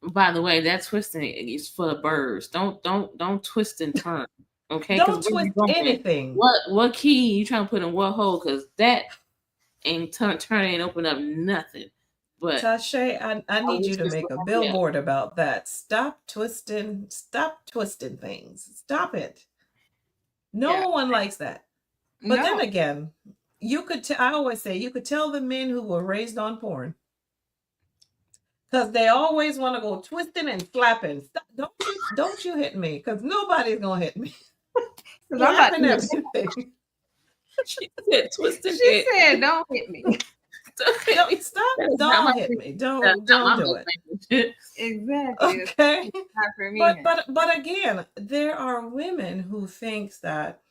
By the way, that twisting is for the birds. Don't twist and turn. Okay, because Don't where you twist going? anything. What key you trying to put in what hole? Because that ain't turn ain't open up nothing. But Tashay, I I need wish you to this make would a hurry up. billboard about that. Stop twisting things. Stop it. Yeah. No one likes that. But then No. again, I always say you could tell the men who were raised on porn because they always want to go twisting and slapping. Stop, don't you hit me because nobody's gonna hit me. Because I'm about Slapping to hit. everything. She said twisting She it. said, "Don't hit me." Don't stop. That is not my Don't hit thing. me. That's Don't not my do love it. language. Exactly. It's Okay. not for me. But again, there are women who thinks that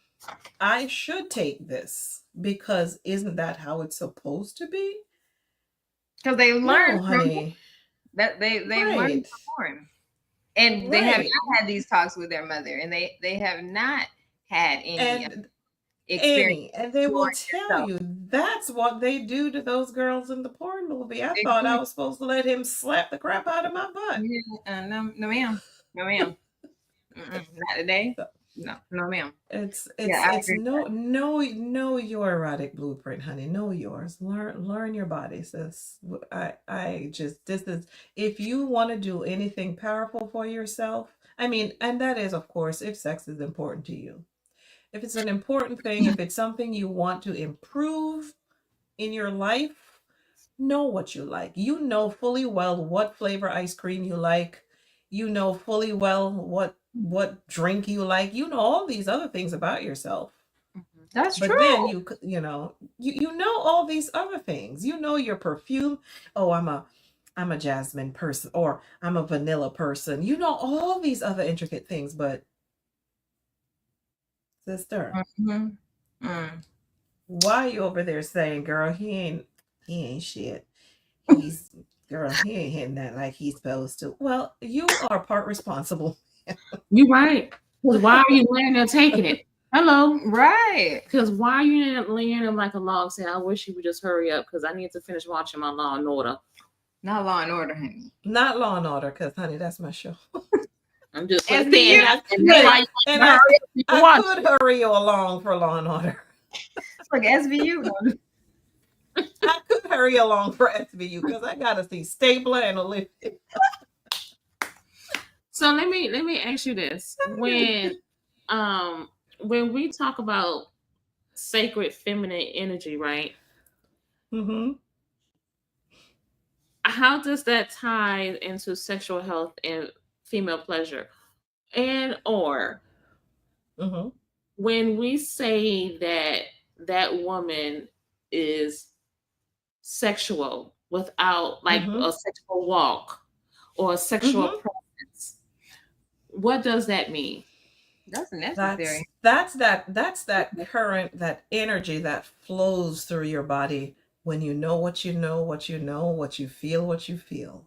I should take this because isn't that how it's supposed to be? Because they learn No, from honey. that they learn Right. from porn, and they have Right. not had these talks with their mother, and they have not had any And experience and they will exploring tell themselves. you that's what they do to those girls in the porn movie. I thought I Exactly. was supposed to let him slap the crap out of my butt. Yeah, no, no, ma'am, no, ma'am. Not today. So No, no, ma'am. it's Yeah, it's I it's agree. know your erotic blueprint, honey. Know yours. Learn your body, sis. I just this is if you want to do anything powerful for yourself. I mean, and that is of course if sex is important to you. If it's an important thing, if it's something you want to improve in your life, know what you like. You know fully well what flavor ice cream you like. You know fully well what drink you like. You know all these other things about yourself. That's But true. then you know you know all these other things. You know your perfume. Oh, I'm a jasmine person or I'm a vanilla person. You know all these other intricate things, but sister, Mhm. Mm. why you over there saying, girl, he ain't shit. He's girl, he ain't hitting that like he's supposed to. Well, you are part responsible. You right. Because why are you laying there taking it? Hello. Right. Because why are you laying there like a log saying, I wish you would just hurry up because I need to finish watching my Law and Order. Not Law and Order, honey. Not Law and Order, because honey, that's my show. I'm just SVU. And I could hurry you along for Law and Order. It's like SVU. I could hurry along for SVU because I gotta see Stapler and Olympic. So let me ask you this: when we talk about sacred feminine energy, right? Mm-hmm. How does that tie into sexual health and female pleasure? And or Mm-hmm. when we say that woman is sexual without like a sexual walk or a sexual presence, what does that mean? That's necessary. That's that current, that energy that flows through your body when you know what you know, what you know, what you feel, what you feel.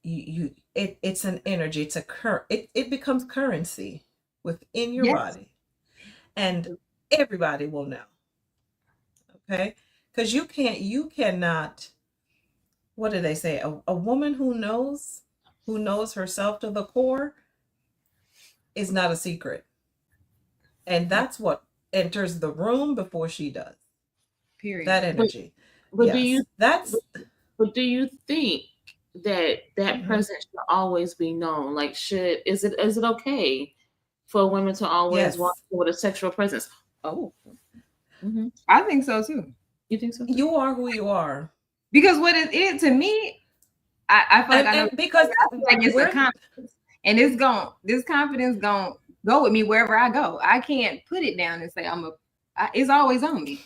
It's an energy, it's a it becomes currency within your body. And everybody will know. Okay? Because you cannot, what do they say? A woman who knows herself to the core is not a secret. And that's what enters the room before she does. Period. That energy. But yes. Do you think that presence should always be known? Like, is it okay for women to always walk with a sexual presence? Oh, I think so too. You think so too? You are who you are. Because what it to me, I feel like I know, because I feel like it's a confidence, and this confidence gonna go with me wherever I go. I can't put it down and say it's always on me.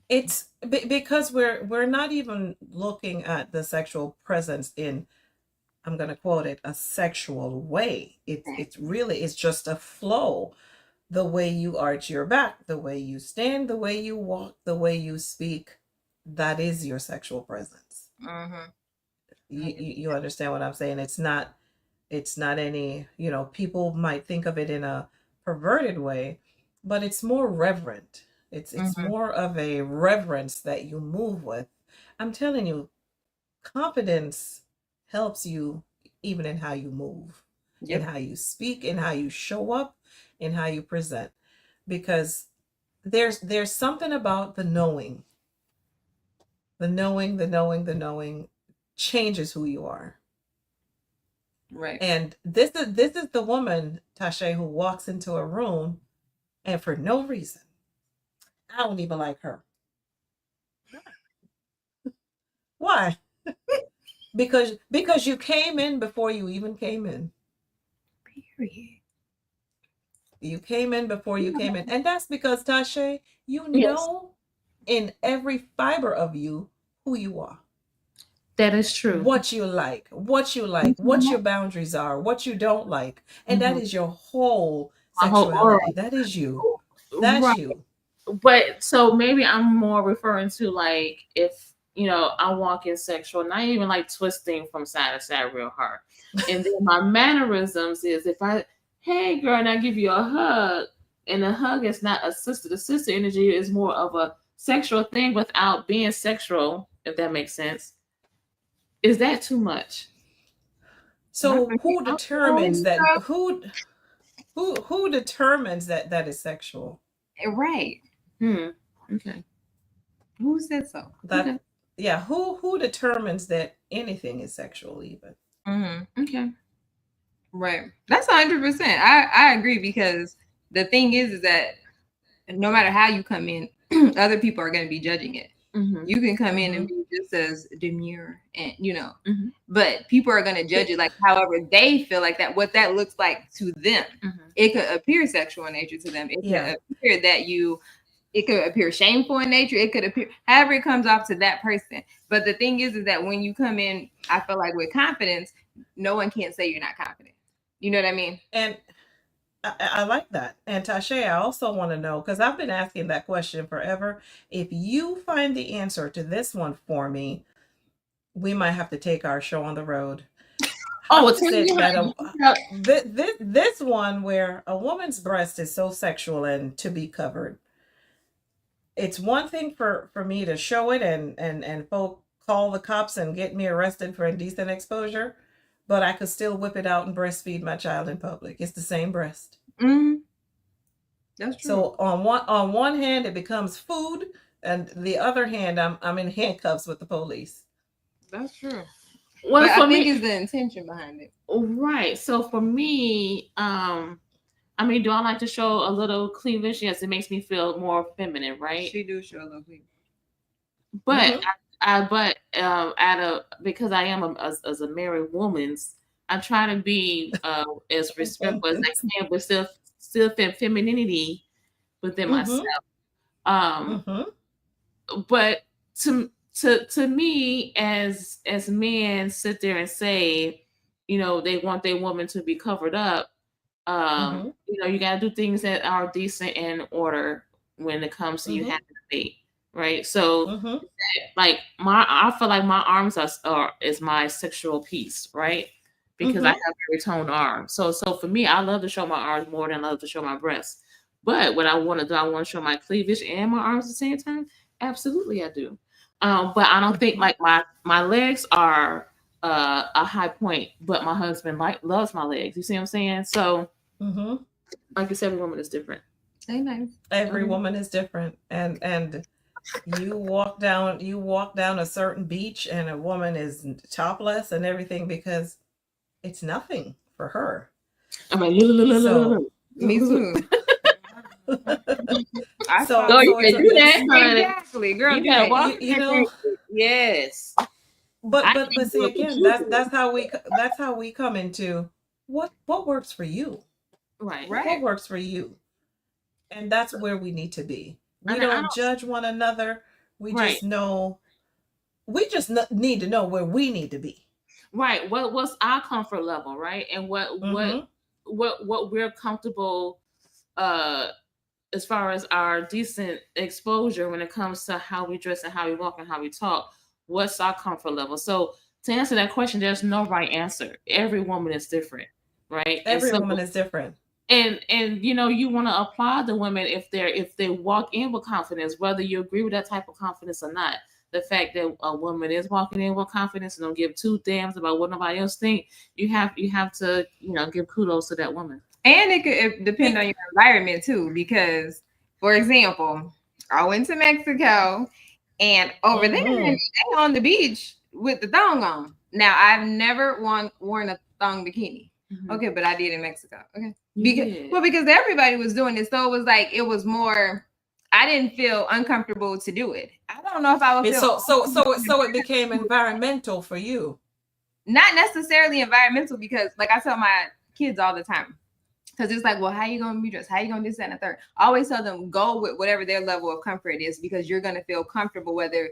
It's because we're not even looking at the sexual presence in, I'm going to quote it, a sexual way. It's just a flow. The way you arch your back, the way you stand, the way you walk, the way you speak, that is your sexual presence. You understand what I'm saying? It's not any, people might think of it in a perverted way, but it's more reverent. It's more of a reverence that you move with. I'm telling you, confidence helps you even in how you move, in how you speak, in how you show up, in how you present. Because there's something about the knowing. The knowing changes who you are. Right. And this is the woman, Tasha, who walks into a room and for no reason, I don't even like her. Why? because you came in before you even came in. Period. You came in before you came in. And that's because, Tasha, you know in every fiber of you who you are. That is true. What you like, what your boundaries are, what you don't like. And that is your whole sexuality. That is you. That's you. But so maybe I'm more referring to like if I walk in sexual, not even like twisting from side to side real hard. And then my mannerisms is if hey girl, and I give you a hug, and the hug is not a sister to sister energy, is more of a sexual thing without being sexual, if that makes sense. Is that too much? So who determines that? Who determines that is sexual? Right. Okay. Who said so? That yeah. Who determines that anything is sexual even? Okay. Right. That's 100%. I agree, because the thing is that no matter how you come in, other people are going to be judging it. You can come in and be just as demure and but people are going to judge it like however they feel like that, what that looks like to them. It could appear sexual in nature to them. It could appear it could appear shameful in nature. It could appear however it comes off to that person. But the thing is that when you come in, I feel like with confidence, no one can say you're not confident. You know what I mean? And I like that. And Tasha, I also want to know, because I've been asking that question forever. If you find the answer to this one for me, we might have to take our show on the road. Oh, How well, is tell me it that how. this one where a woman's breast is so sexual and to be covered? It's one thing for me to show it and folk call the cops and get me arrested for indecent exposure, but I could still whip it out and breastfeed my child in public. It's the same breast. Mm, that's true. So on one hand it becomes food, and the other hand I'm in handcuffs with the police. That's true. Well, But I for think me, it's the intention behind it. right. So for me, I mean, do I like to show a little cleavage? Yes, it makes me feel more feminine, right? She do show a little bit. But Mm-hmm. but at a because I am as a married woman, I try to be as respectful as I can, but still femininity within myself. Mm-hmm. Um, Mm-hmm. but to me, as men sit there and say, you know, they want their woman to be covered up. Mm-hmm. You know, you got to do things that are decent and order when it comes to you Mm-hmm. having a date, right? So Mm-hmm. like I feel like my arms are is my sexual piece, right? Because I Mm-hmm. have very toned arms. So for me, I love to show my arms more than I love to show my breasts. But what I want to do, I want to show my cleavage and my arms at the same time. Absolutely, I do. But I don't think Mm-hmm. like my legs are a high point, but my husband loves my legs. You see what I'm saying? So Mm-hmm. like you said, every woman is different. They nice. Every Mhm. woman is different, and you walk down a certain beach and a woman is topless and everything because it's nothing for her. I'm like, look, look, look, look, So look, Me look. too. I so saw Girl, you so can do that, it's honey. exactly, girl. You Do better that. walk you that know, thing. Yes. but I but can't do see it, but again, you do that's how we come into what works for you. it. Right. What Right. works for you? And that's where we need to be. We And I don't don't, judge one another. We right. just know need to know where we need to be. Right. What's our comfort level, right? And Mhm. what we're comfortable uh as far as our decent exposure when it comes to how we dress and how we walk and how we talk. What's our comfort level? So to answer that question, there's no right answer. Every woman is different, right? And Every so woman is different. and you know you want to applaud the women if they walk in with confidence, whether you agree with that type of confidence or not. The fact that a woman is walking in with confidence and don't give two damns about what nobody else think, you have to give kudos to that woman. And it depend on your environment too, because, for example, I went to Mexico, and over there Mhm. they on the beach with the thong on. Now I've never worn a thong bikini. Mhm. Okay, but I did in Mexico. Okay, You because did. because everybody was doing it, so it was like it was more. I didn't feel uncomfortable to do it. I don't know if I would It's feel so it became environmental for you. not necessarily environmental, because like I tell my kids all the time, because it's like, well, how you gonna be dressed? How you gonna do this and the third? I always tell them go with whatever their level of comfort is, because you're gonna feel comfortable whether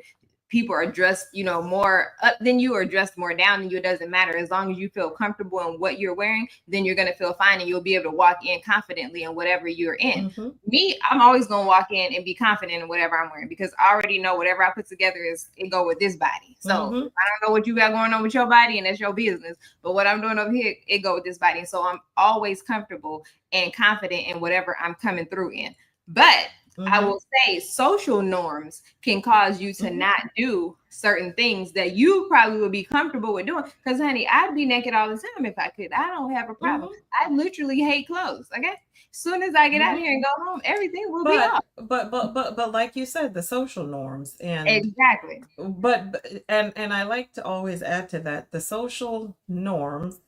people are dressed, more up than you or dressed more down than you. It doesn't matter. As long as you feel comfortable in what you're wearing, then you're gonna feel fine and you'll be able to walk in confidently in whatever you're in. Mhm. Me, I'm always gonna walk in and be confident in whatever I'm wearing, because I already know whatever I put together is it go with this body. So Mhm. I don't know what you got going on with your body, and that's your business. But what I'm doing over here, it go with this body. So I'm always comfortable and confident in whatever I'm coming through in. But I Mhm. will say social norms can cause you to Mhm. not do certain things that you probably would be comfortable with doing. Because, honey, I'd be naked all the time if I could. I don't have a problem. Mhm. I literally hate clothes. Okay. As soon as I get out Mhm. here and go home, everything will be But off. like you said, the social norms Exactly. and I like to always add to that the social norms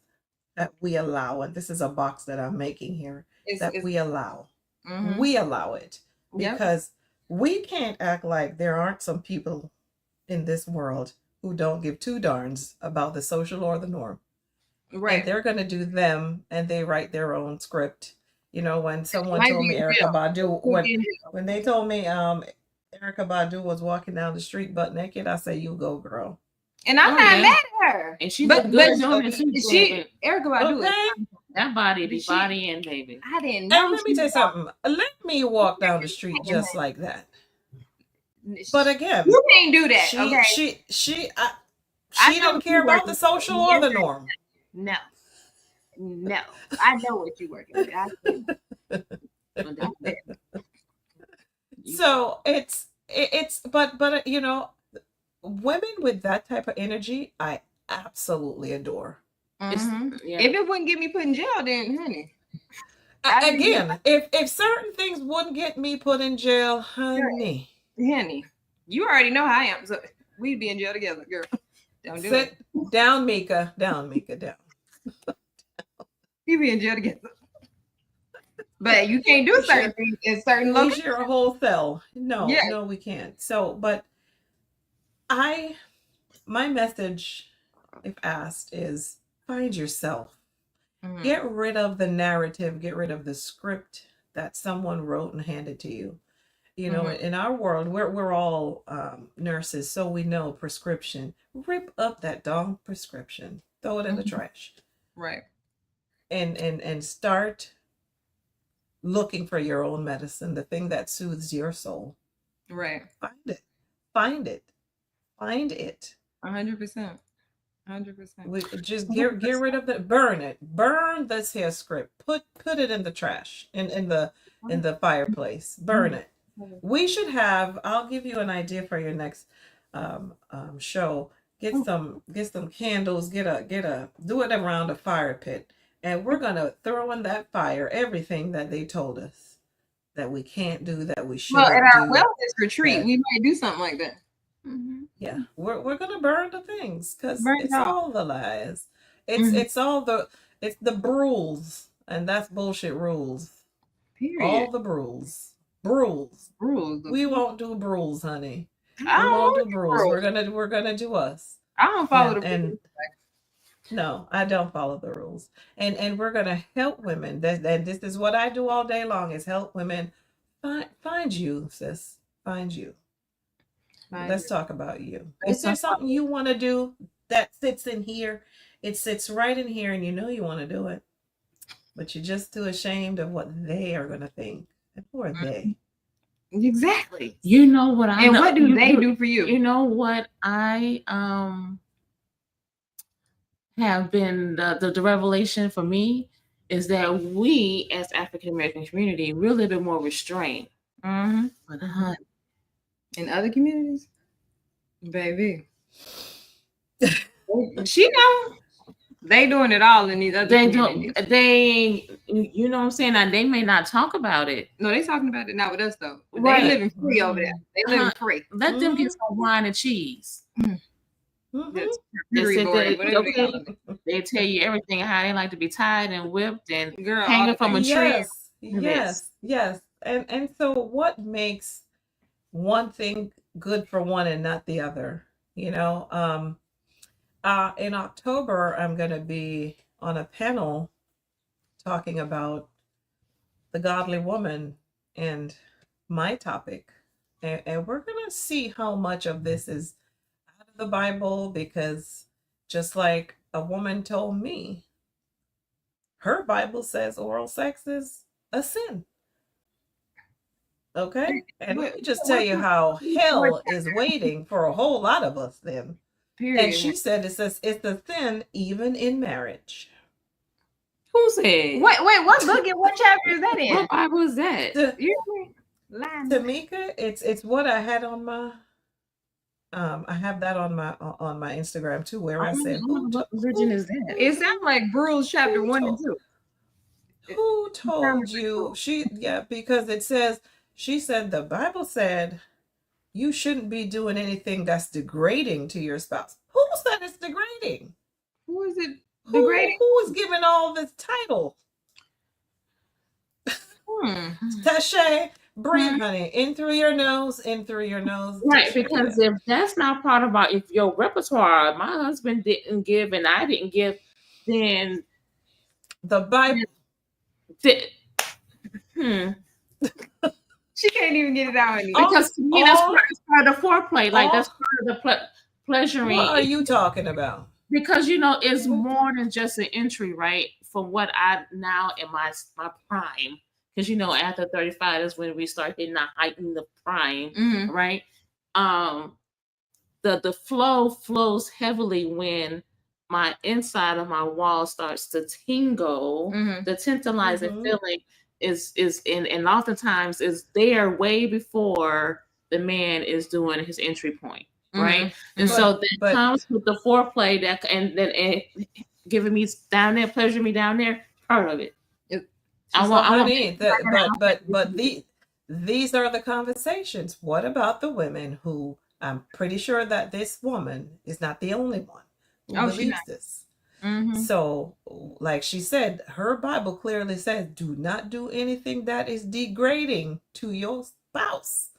that we allow, and this is a box that I'm making here, that It's we allow. mm-hmm. We allow it Yep. because we can't act like there aren't some people in this world who don't give two darns about the social or the norm. Right. And they're going to do them and they write their own script. When someone Might told be me Erica real. Badu, Could be real. when they told me Erica Badu was walking down the street butt naked, I say, "You go, girl." And I'm Oh, not yeah. mad at her. And she But looked good doing it too. Erica Badu is Okay. That body be She- bodying, baby. I didn't And know let me she tell you was something. Let me walk down the street just like that. But again, you can't do that. she Okay. she she I, She didn't care about the social or the norm. No. I know what you're working with. I So but you know, women with that type of energy, I absolutely adore. Yeah. If it wouldn't get me put in jail, then honey. Again, if certain things wouldn't get me put in jail, honey. Honey, you already know how I am. So we'd be in jail together, girl. Don't do it. Sit down, Mika. Down, Mika. Down. We be in jail together. But you can't do certain things in certain We locations. share a whole cell. No, Yeah. no, we can't. So, but my message, if asked, is find yourself. Get rid of the narrative, get rid of the script that someone wrote and handed to you. You know, in our world, we're all nurses, so we know prescription. Rip up that dong prescription, throw it in the trash, Right. and start looking for your own medicine, the thing that soothes your soul. Right. Find it, find it, find it. 100%. 100%. We just get rid of it, burn it, burn this here script, put it in the trash, in the fireplace, burn it. We should have, I'll give you an idea for your next show. Get some candles, do it around a fire pit, and we're gonna throw in that fire everything that they told us that we can't do, that we shouldn't do. Well, at our wellness retreat, we might do something like that. Yeah, we're gonna burn the things, because it's all the lies. It's the rules, and that's bullshit rules. Period. All the rules. We won't do rules, honey. We won't do rules. We're gonna do us. I don't follow the rules. No, I don't follow the rules. And we're gonna help women. That this is what I do all day long, is help women find you, sis. Find you. Let's talk about you. Is there something you want to do that sits in here? It sits right in here, and you know you want to do it, but you're just too ashamed of what they are going to think. And who are they? Exactly. You know what I and know, what do they do for you? You know what I have been the revelation for me is that we as African American community we're a little bit more restrained. But in other communities, baby, she know they doing it all in these other communities. They you know what I'm saying? Now they may not talk about it. No, they talking about it not with us though. Right. They living free over there. They living free. Let them get some wine and cheese. They tell you everything, how they like to be tied and whipped and hanging from a tree. Yes. And so what makes one thing good for one and not the other? You know, in October, I'm going to be on a panel talking about the godly woman and my topic. And we're going to see how much of this is out of the Bible, because just like a woman told me, her Bible says oral sex is a sin. Okay? And let me just tell you how hell is waiting for a whole lot of us then. Period. And she said it's a sin even in marriage. Who said? Wait, what book and what chapter is that in? What Bible is that? Tamika, it's what I had on my I have that on my Instagram too, where I said, what religion is that? It sounds like Bruce chapter 1 and 2. Who told you? Because it says, she said the Bible said you shouldn't be doing anything that's degrading to your spouse. Who said it's degrading? Who is it degrading? Who is giving all this title? Tashay, breathe, honey. In through your nose, Right, because if that's not part of if your repertoire, my husband didn't give and I didn't give, then the Bible. She can't even get it out anymore. Because to me, that's part of the foreplay. Like that's part of the pleasuring. What are you talking about? Because it's more than just an entry, right? For what I now in my prime. Because after 35 is when we start hitting the height in the prime, right? The the flow flows heavily when my inside of my wall starts to tingle. The tantalizing feeling is and oftentimes is there way before the man is doing his entry point, right? And so that comes with the foreplay that and giving me down there, pleasure me down there, part of it. Honey, these are the conversations. What about the women who, I'm pretty sure that this woman is not the only one who believes this. So, like she said, her Bible clearly says, do not do anything that is degrading to your spouse.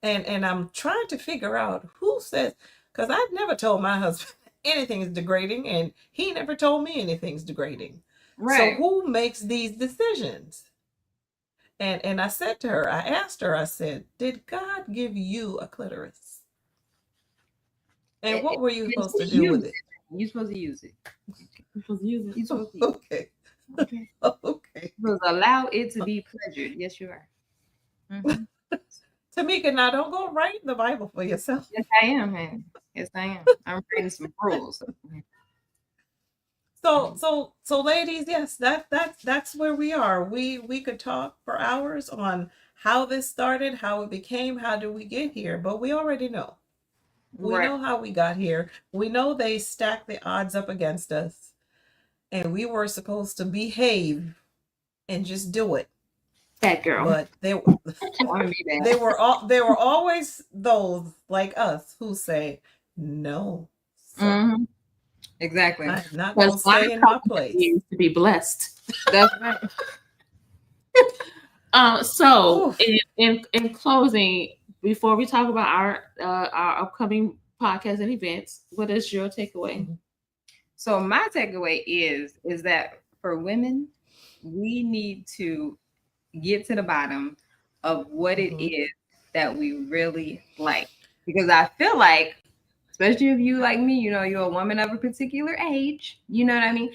And I'm trying to figure out who says, because I've never told my husband anything is degrading, and he never told me anything's degrading. Right. So who makes these decisions? And I said to her, I asked her, I said, did God give you a clitoris? And what were you supposed to do with it? You're supposed to use it. You're supposed to use it. You're supposed to use it. Okay. Okay. You're supposed to allow it to be pleasured. Yes, you are. Tamika, now don't go write the Bible for yourself. Yes, I am, man. Yes, I am. I'm reading some rules. So ladies, yes, that's where we are. We could talk for hours on how this started, how it became, how did we get here, but we already know. We know how we got here. We know they stacked the odds up against us, and we were supposed to behave and just do it. That girl. But they were always those like us who say no. Exactly. I'm not going to stay in my place. To be blessed. That's right. So in closing, before we talk about our upcoming podcasts and events, what is your takeaway? So my takeaway is that for women, we need to get to the bottom of what it is that we really like. Because I feel like, especially if you like me, you're a woman of a particular age, you know what I mean?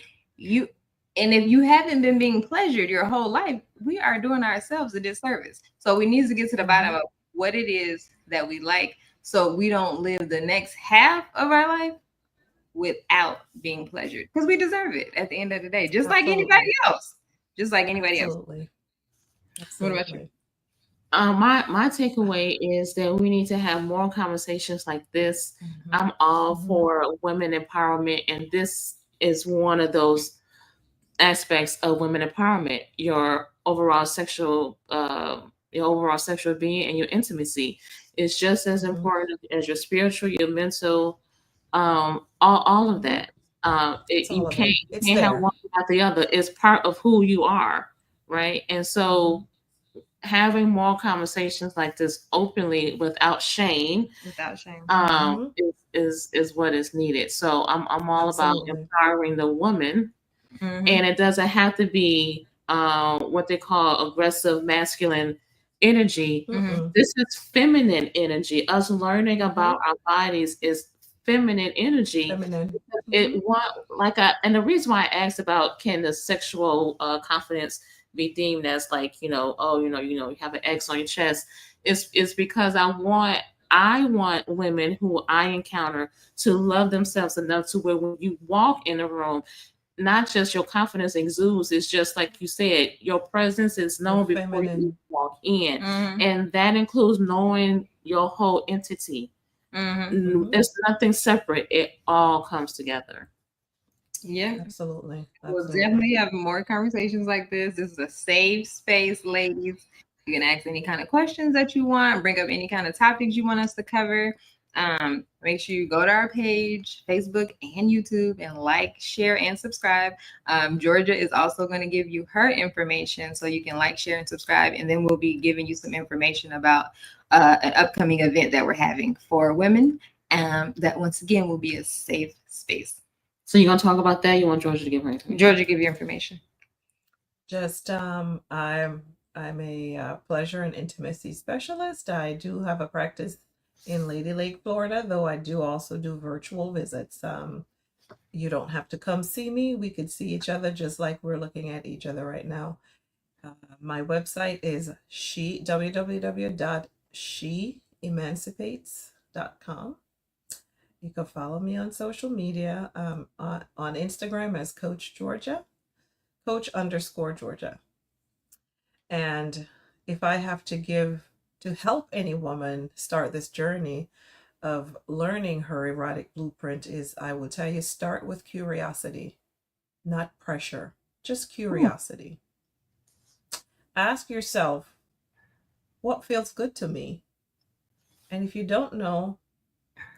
And if you haven't been being pleasured your whole life, we are doing ourselves a disservice. So we need to get to the bottom of what it is that we like, so we don't live the next half of our life without being pleasured, because we deserve it at the end of the day, just like anybody else. Just like anybody else. What about you? My takeaway is that we need to have more conversations like this. I'm all for women empowerment, and this is one of those aspects of women empowerment. Your overall sexual being and your intimacy is just as important as your spiritual, your mental, all of that. You can't have one without the other. It's part of who you are, right? And so having more conversations like this openly without shame is what is needed. So I'm all about empowering the woman, and it doesn't have to be what they call aggressive masculine energy. This is feminine energy. Us learning about our bodies is feminine energy. And the reason why I asked about, can the sexual confidence be deemed as like, you have an X on your chest, is because I want women who I encounter to love themselves enough to where when you walk in a room, not just your confidence exudes, it's just like you said, your presence is known before you walk in. And that includes knowing your whole entity. There's nothing separate. It all comes together. Yeah, absolutely. We'll definitely have more conversations like this. This is a safe space, ladies. You can ask any kind of questions that you want, bring up any kind of topics you want us to cover. Make sure you go to our page, Facebook and YouTube, and like, share, and subscribe. Georgia is also going to give you her information so you can like, share, and subscribe. And then we'll be giving you some information about an upcoming event that we're having for women. That once again will be a safe space. So you're gonna talk about that? You want Georgia to give her information? Georgia, give your information. Just I'm a pleasure and intimacy specialist. I do have a practice in Lady Lake, Florida, though I do also do virtual visits. You don't have to come see me. We could see each other just like we're looking at each other right now. My website is www.sheemancipates.com. You can follow me on social media, on Instagram as Coach Georgia, Coach_Georgia. And if I have to to help any woman start this journey of learning her erotic blueprint, is I will tell you, start with curiosity, not pressure, just curiosity. Ask yourself, what feels good to me? And if you don't know,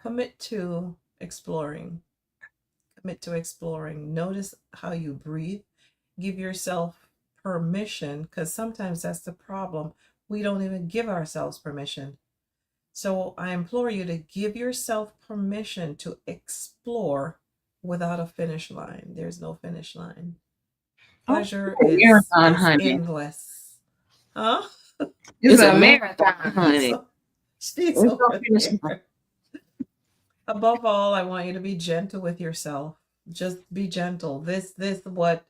commit to exploring. Commit to exploring. Notice how you breathe. Give yourself permission, because sometimes that's the problem. We don't even give ourselves permission. So I implore you to give yourself permission to explore without a finish line. There's no finish line. Oh, Pleasure it's a marathon, is honey. endless. Huh? It's a marathon, honey. So, she's It's no over finish line. there. Above all, I want you to be gentle with yourself. Just be gentle. This what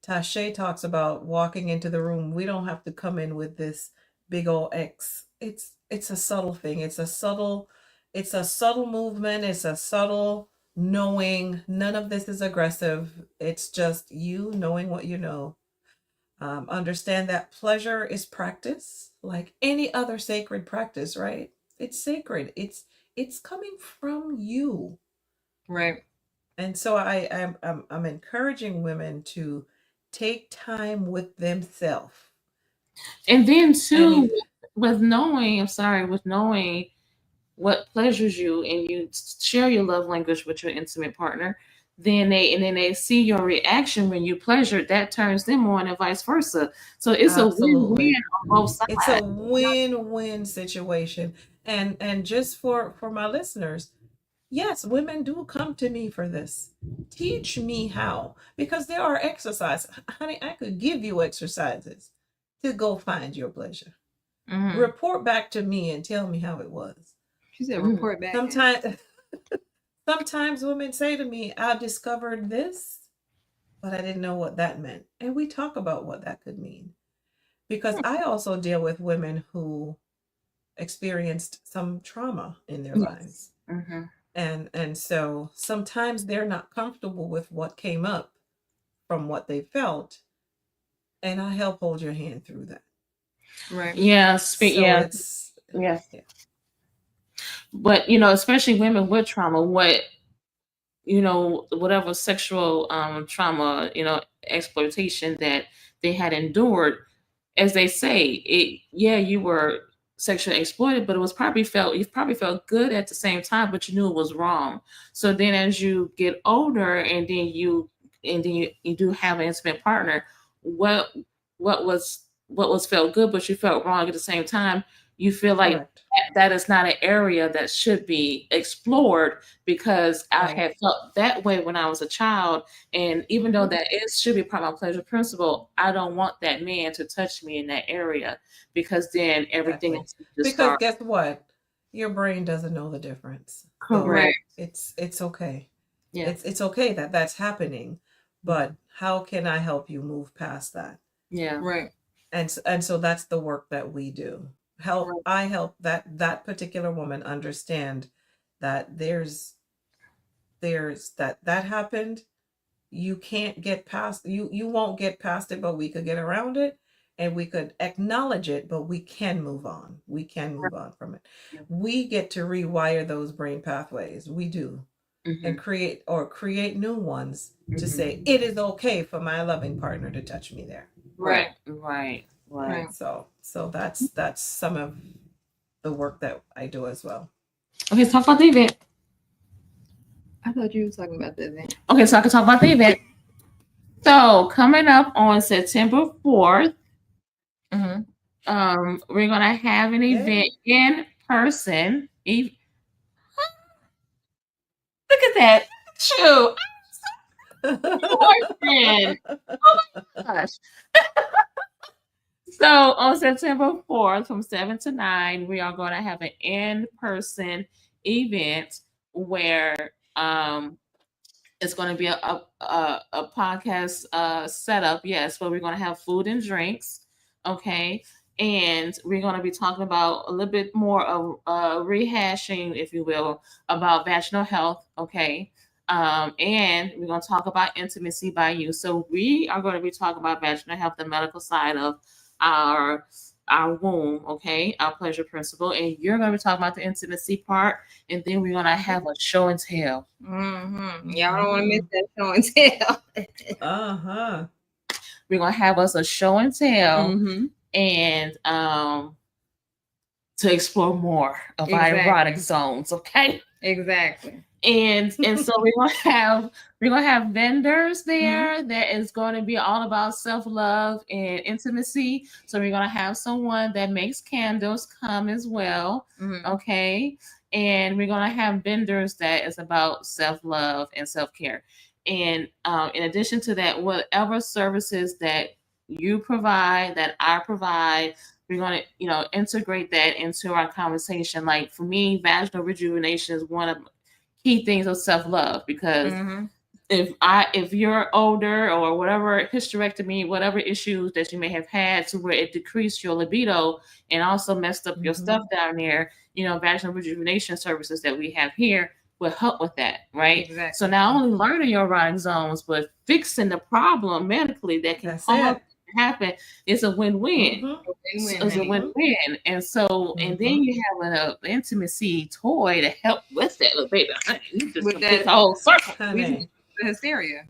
Tashay talks about, walking into the room. We don't have to come in with this big old X. It's a subtle thing. It's a subtle movement. It's a subtle knowing. None of this is aggressive. It's just you knowing what you know. Understand that pleasure is practice, like any other sacred practice, right? It's sacred. It's coming from you. Right. And so I'm encouraging women to take time with themselves. And then too, And with knowing, with knowing what pleasures you, and you share your love language with your intimate partner, then they see your reaction when you pleasure, that turns them on, and vice versa. So it's a win-win absolutely, on both it's a sides. win-win situation. And just for my listeners, yes, women do come to me for this. Teach me how, because there are exercises. Honey, I could give you exercises to go find your pleasure. Mm-hmm. Report back to me and tell me how it was. She said, report back. Sometimes women say to me, I discovered this, but I didn't know what that meant. And we talk about what that could mean. Because I also deal with women who experienced some trauma in their lives. Mm-hmm. And so sometimes they're not comfortable with what came up from what they felt. And I help hold your hand through that. Right. Yeah, So yeah. it's Yeah. yeah. But especially women with trauma, whatever sexual trauma, exploitation that they had endured, as they say, you were sexually exploited, but you probably felt good at the same time, but you knew it was wrong. So then as you get older, and then you do have an intimate partner, what what was felt good, but you felt wrong at the same time, you feel like Correct. that is not an area that should be explored, because I Right. had felt that way when I was a child. And even though Mhm. that should be part of my pleasure principle, I don't want that man to touch me in that area, because then everything Exactly. else just Because start. guess what? Your brain doesn't know the difference. So Correct. it's okay. Yeah. It's okay that that's happening, but how can I help you move past that? Yeah. Right. And so that's the work that we do. Right. I help that particular woman understand that there's that happened. You can't get past, you won't get past it, but we could get around it, and we could acknowledge it, but we can move on. We can move on from it. We get to rewire those brain pathways. We do. Mm-hmm. And create new ones to Mm-hmm. say it is okay for my loving partner to touch me there. Right. Right. Right. Right. So that's some of the work that I do as well. Okay, let's talk about the event. I thought you were talking about the event. Okay, so I can talk about the event. So coming up on September 4th, we're gonna have an event in person. Look at that. Shoot. Boyfriend. Oh my gosh. So on September 4th from 7 to 9, we are going to have an in-person event where it's going to be a podcast setup, yes, but we're going to have food and drinks, okay? and we're going to be talking about a little bit more of rehashing, if you will, about vaginal health. Okay. And we're going to talk about intimacy by you. So we are going to be talking about vaginal health, the medical side of our womb, okay, our pleasure principle, and you're going to be talking about the intimacy part, and then we're going to have a show and tell. Y'all don't want to miss that show and tell. We're going to have us a show and tell, and to explore more of our erotic zones, okay? Exactly. And so we're gonna have vendors there that is going to be all about self-love and intimacy. So we're gonna have someone that makes candles come as well. Okay. And we're gonna have vendors that is about self-love and self-care. And in addition to that, whatever services that you provide, that I provide, we're going to, integrate that into our conversation. Like for me, vaginal rejuvenation is one of key things of self-love, because if you're older or whatever, hysterectomy, whatever issues that you may have had to where it decreased your libido and also messed up your stuff down there, vaginal rejuvenation services that we have here will help with that, right? Exactly. So not only learning your erotic zones, but fixing the problem medically that can happen is a win-win. It's a win-win. And so, and then you have an intimacy toy to help with that, little baby. With that whole circle. The hysteria.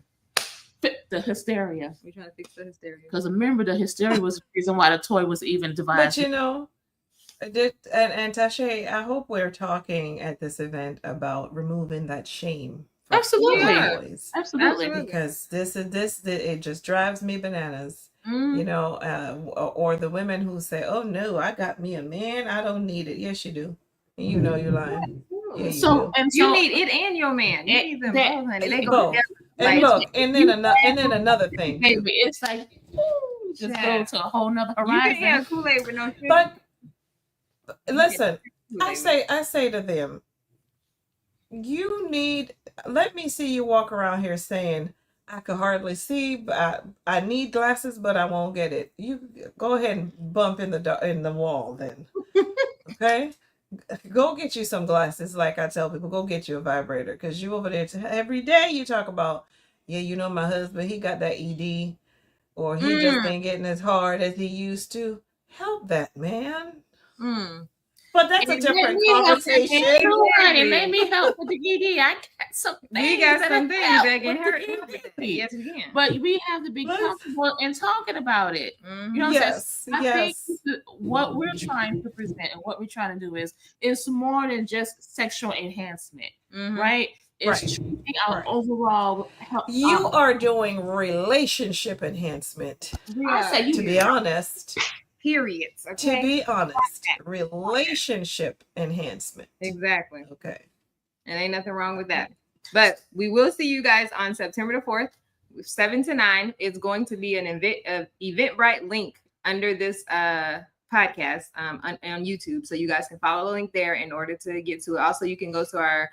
The hysteria. We're trying to fix the hysteria. Because remember, the hysteria was the reason why the toy was even devised. But and Tasha, I hope we're talking at this event about removing that shame. Absolutely. Absolutely. Because this it just drives me bananas. Or the women who say, "Oh no, I got me a man. I don't need it." Yes, you do. And you're lying. Yeah, you need it and your man. You need them both, honey. They go together. And look, and then another thing. Baby, it's like just go to a whole nother horizon. You can have Kool-Aid with no sugar. But listen, I say to them, let me see you walk around here saying, I could hardly see, but I need glasses, but I won't get it. You go ahead and bump in the wall then. Okay? Go get you some glasses. Like I tell people, go get you a vibrator, because you over there every day you talk about, my husband, he got that ED, or he just ain't getting as hard as he used to. Help that man. But that's a different conversation. And let me help with the ED. I got some things. We got some things that can hurt. Yes, we can. But we have to be comfortable in talking about it. You know what I'm saying? I think what we're trying to present and what we're trying to do is more than just sexual enhancement, right? It's treating our overall health. You are doing relationship enhancement. To be honest. Periods. Okay? To be honest, relationship enhancement. Exactly. Okay. And ain't nothing wrong with that. But we will see you guys on September the 4th, 7 to 9. It's going to be an Eventbrite link under this podcast on YouTube. So you guys can follow the link there in order to get to it. Also, you can go to our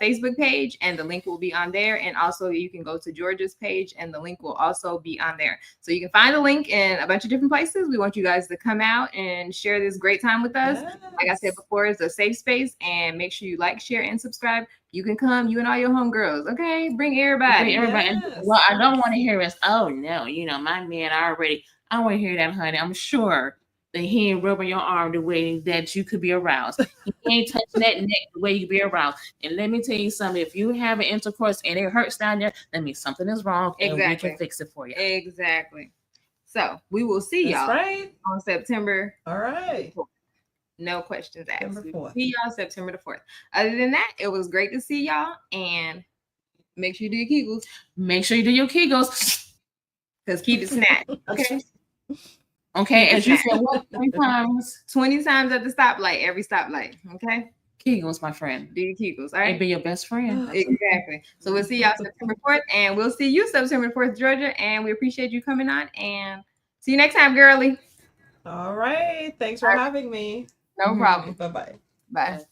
Facebook page and the link will be on there. And also you can go to Georgia's page and the link will also be on there. So you can find the link in a bunch of different places. We want you guys to come out and share this great time with us. Yes. Like I said before, it's a safe space, and make sure you like, share, and subscribe. You can come, you and all your homegirls. Okay, bring everybody. Yes. What I don't want to hear is, oh no, my man I don't want to hear that, honey. I'm sure that he ain't rubbing your arm the way that you could be aroused. He ain't touching that neck the way you be aroused. And let me tell you something, if you have an intercourse and it hurts down there, that means something is wrong. Exactly. And we can fix it for you. Exactly. So we will see y'all on September. All right. 4th. No questions asked. We will see y'all September the 4th. Other than that, it was great to see y'all, and make sure you do your Kegels. Make sure you do your Kegels. Because keep it snapped. Okay. Okay, as you said, what, 20 times? 20 times at the stoplight, every stoplight. Okay. Kegels, my friend. Do your Kegels, all right? And be your best friend. Exactly. So we'll see y'all September 4th, and we'll see you September 4th, Georgia. And we appreciate you coming on. And see you next time, girly. All right. Thanks for having me. No problem. Bye-bye. Bye.